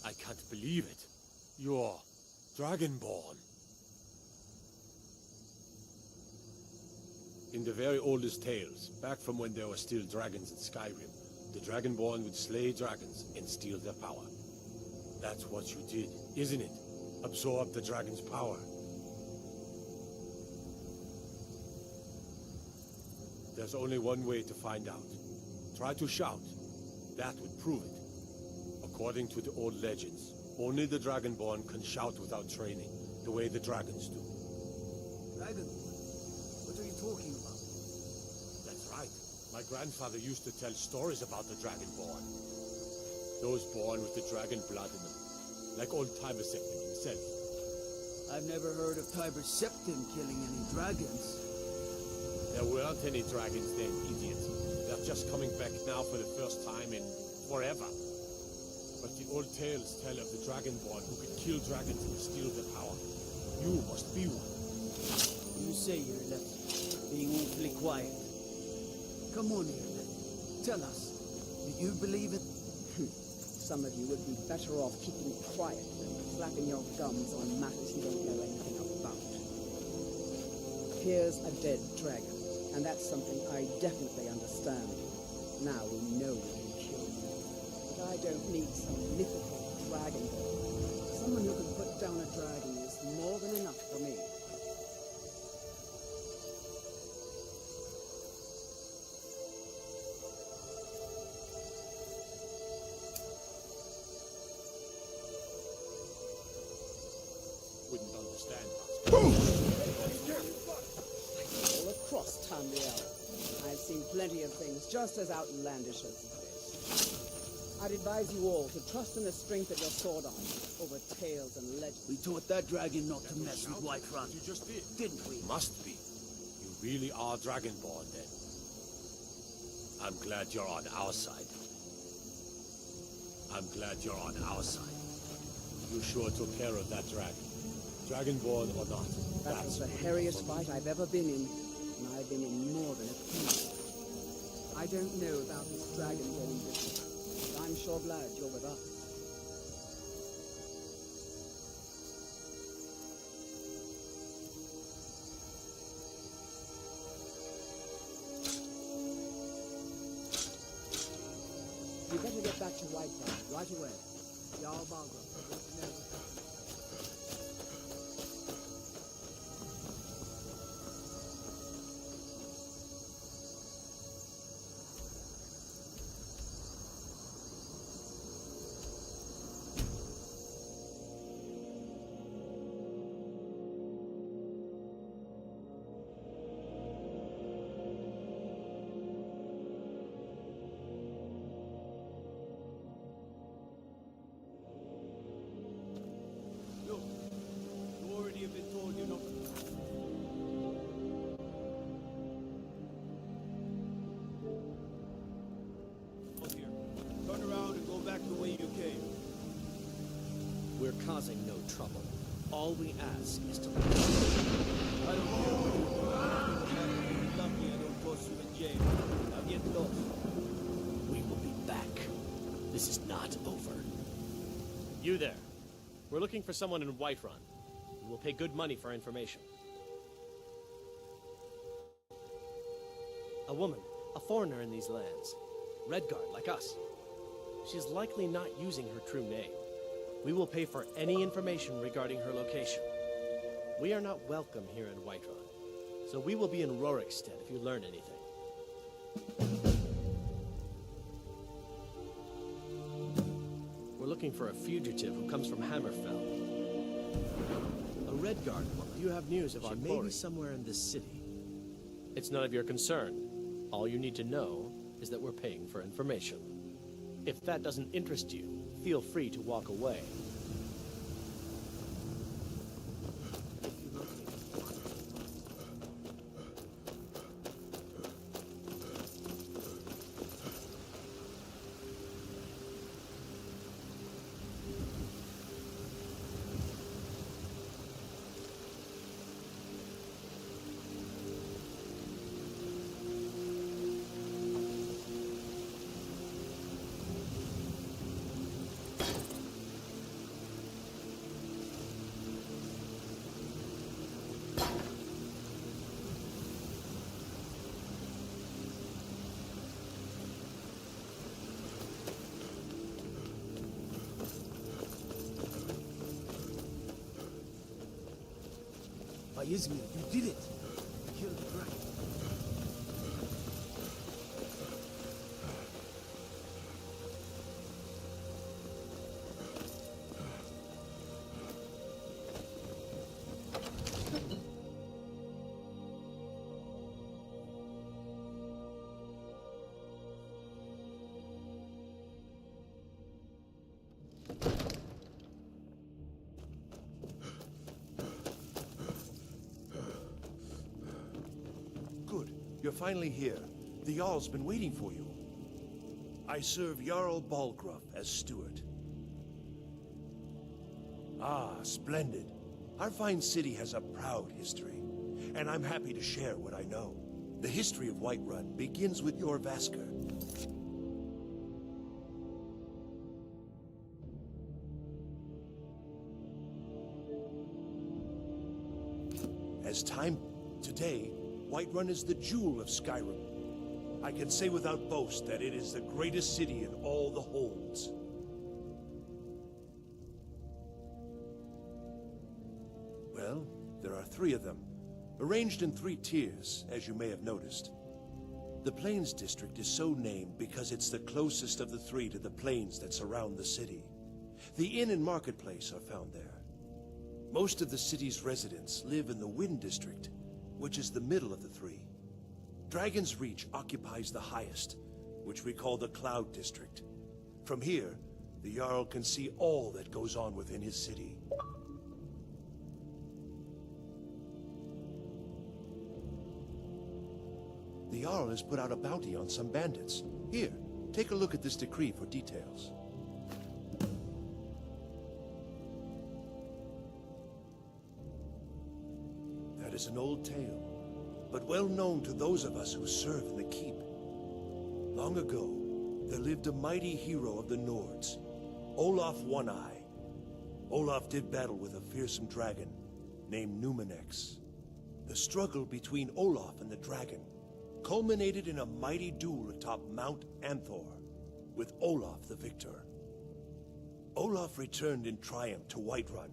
I can't believe it. You're Dragonborn. In the very oldest tales, back from when there were still dragons in Skyrim, the Dragonborn would slay dragons and steal their power. That's what you did, isn't it? Absorb the dragon's power. There's only one way to find out. Try to shout. That would prove it. According to the old legends, only the Dragonborn can shout without training, the way the dragons do. Dragon? What are you talking about? That's right. My grandfather used to tell stories about the Dragonborn. Those born with the dragon blood in them, like old Tiber Septim himself. I've never heard of Tiber Septim killing any dragons. There weren't any dragons then, idiot. They're just coming back now for the first time in forever. But the old tales tell of the Dragonborn who could kill dragons and steal their power. You must be one. You say you're left being awfully quiet. Come on here, then. Tell us. Do you believe it? Some of you would be better off keeping quiet than flapping your gums on matters you don't know anything about. Here's a dead dragon, and that's something I definitely understand. Now we know we can kill you. But I don't need some mythical dragon. Someone who can put down a dragon is more than enough for me. Wouldn't understand. All across Tamriel, I've seen plenty of things just as outlandish as this. I'd advise you all to trust in the strength of your sword arm over tales and legends. We taught that dragon not to mess with Whiterun. You just did. Didn't we? Must be. You really are Dragonborn, then. I'm glad you're on our side. I'm glad you're on our side. You sure took care of that dragon. Dragonborn or not, That was the hairiest fight I've ever been in, and I've been in more than a few. I don't know about this Dragonborn business, but I'm sure glad you're with us. You better get back to Whitefire right away. Jarl Balgruuf wants to know what's happening. Look, you already have been told you're not... Look here. Turn around and go back the way you came. We're causing no trouble. All we ask is to... I don't care what you do. You're lucky I don't toss you in jail. Now get lost. We will be back. This is not over. You there. We're looking for someone in Whiterun. We will pay good money for information. A woman, a foreigner in these lands. Redguard, like us. She's likely not using her true name. We will pay for any information regarding her location. We are not welcome here in Whiterun, so we will be in Rorikstead if you learn anything. We're looking for a fugitive who comes from Hammerfell. A Redguard woman. Do you have news of our quarry? She may be somewhere in this city. It's none of your concern. All you need to know is that we're paying for information. If that doesn't interest you, feel free to walk away. By Izmir, you did it! You killed the dragon. You're finally here. The Jarl's been waiting for you. I serve Jarl Balgruuf as steward. Ah, splendid. Our fine city has a proud history, and I'm happy to share what I know. The history of Whiterun begins with your Vasker. As time today, Whiterun is the jewel of Skyrim. I can say without boast that it is the greatest city in all the holds. Well, there are 3 of them, arranged in 3 tiers, as you may have noticed. The Plains District is so named because it's the closest of the 3 to the plains that surround the city. The inn and marketplace are found there. Most of the city's residents live in the Wind District, which is the middle of the 3. Dragon's Reach occupies the highest, which we call the Cloud District. From here, the Jarl can see all that goes on within his city. The Jarl has put out a bounty on some bandits. Here, take a look at this decree for details. That is an old tale, but well known to those of us who serve in the keep. Long ago, there lived a mighty hero of the Nords, Olaf One-Eye. Olaf did battle with a fearsome dragon named Numenex. The struggle between Olaf and the dragon culminated in a mighty duel atop Mount Anthor, with Olaf the victor. Olaf returned in triumph to Whiterun.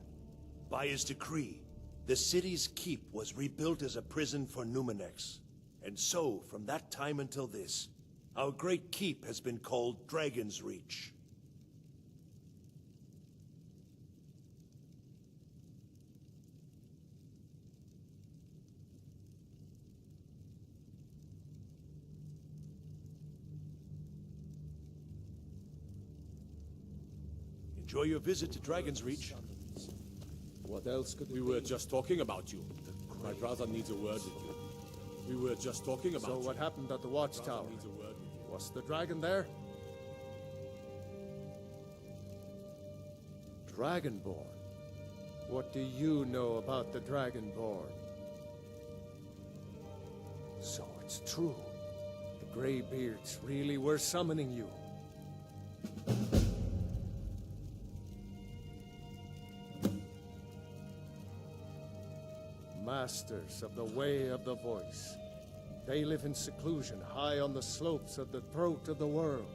By his decree, the city's keep was rebuilt as a prison for Numenex. And so, from that time until this, our great keep has been called Dragon's Reach. Enjoy your visit to Dragon's Reach. What else could it We were just talking about you. My brother needs a word with you. We were just talking about So you. what happened at the watchtower? Needs a word with you. Was the dragon there? Dragonborn? What do you know about the Dragonborn? So it's true. The Greybeards really were summoning you. Masters of the Way of the Voice. They live in seclusion high on the slopes of the throat of the world.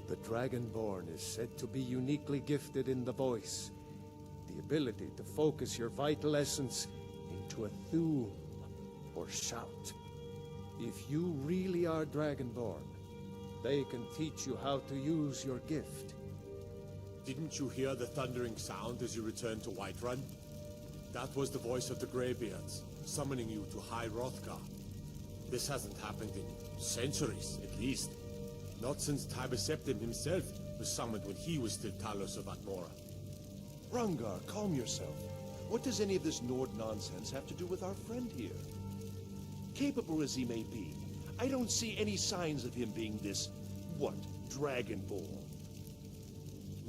The Dragonborn is said to be uniquely gifted in the voice, the ability to focus your vital essence into a thum or shout. If you really are Dragonborn, they can teach you how to use your gift. Didn't you hear the thundering sound as you returned to Whiterun? That was the voice of the Greybeards, summoning you to High Hrothgar. This hasn't happened in centuries, at least. Not since Tiber Septim himself was summoned when he was still Talos of Atmora. Rangar, calm yourself. What does any of this Nord nonsense have to do with our friend here? Capable as he may be, I don't see any signs of him being this, Dragonborn.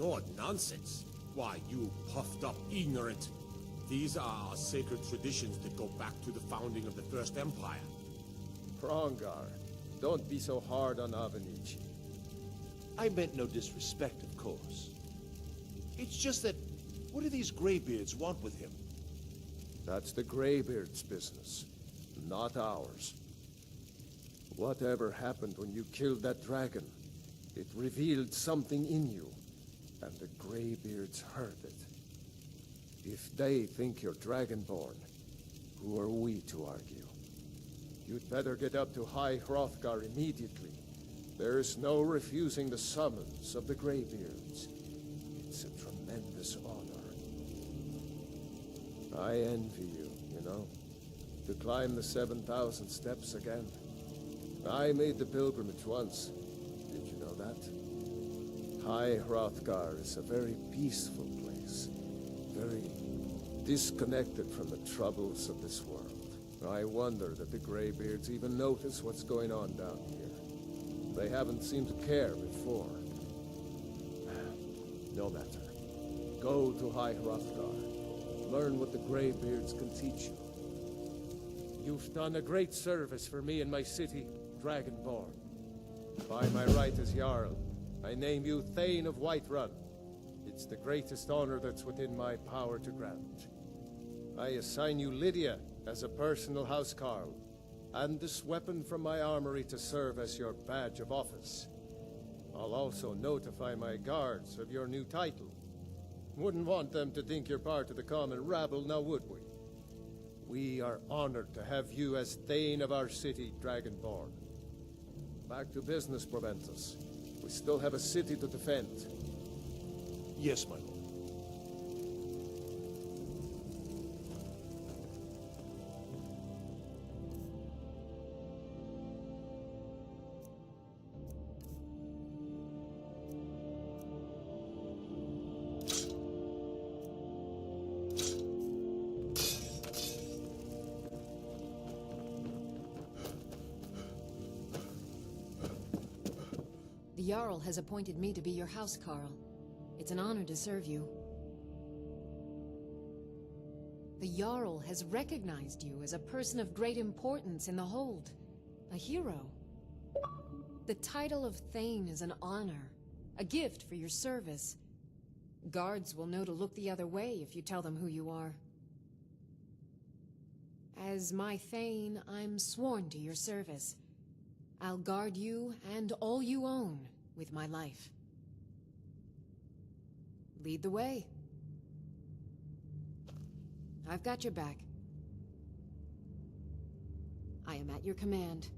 Nord nonsense? Why, you puffed up ignorant. These are our sacred traditions that go back to the founding of the First Empire. Hrongar, don't be so hard on Avenici. I meant no disrespect, of course. It's just that, what do these Greybeards want with him? That's the Greybeards' business, not ours. Whatever happened when you killed that dragon, it revealed something in you, and the Greybeards heard it. If they think you're Dragonborn, who are we to argue? You'd better get up to High Hrothgar immediately. There's no refusing the summons of the Greybeards. It's a tremendous honor. I envy you, you know, to climb the 7,000 steps again. I made the pilgrimage once. Did you know that? High Hrothgar is a very peaceful place. Very disconnected from the troubles of this world. I wonder that the Greybeards even notice what's going on down here. They haven't seemed to care before. No matter. Go to High Hrothgar. Learn what the Greybeards can teach you. You've done a great service for me and my city, Dragonborn. By my right as Jarl, I name you Thane of Whiterun. It's the greatest honor that's within my power to grant. I assign you Lydia as a personal housecarl, and this weapon from my armory to serve as your badge of office. I'll also notify my guards of your new title. Wouldn't want them to think you're part of the common rabble, now would we? We are honored to have you as Thane of our city, Dragonborn. Back to business, Proventus. We still have a city to defend. Yes, my lord. The Jarl has appointed me to be your housecarl. It's an honor to serve you. The Jarl has recognized you as a person of great importance in the Hold. A hero. The title of Thane is an honor. A gift for your service. Guards will know to look the other way if you tell them who you are. As my Thane, I'm sworn to your service. I'll guard you and all you own with my life. Lead the way. I've got your back. I am at your command.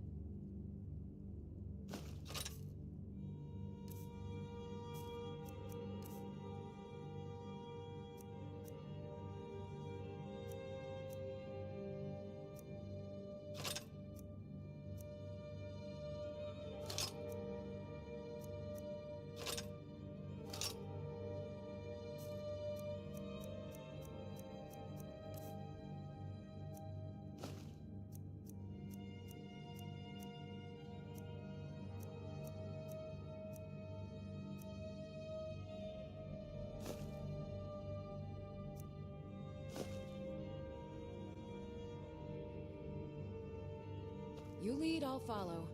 You lead, I'll follow.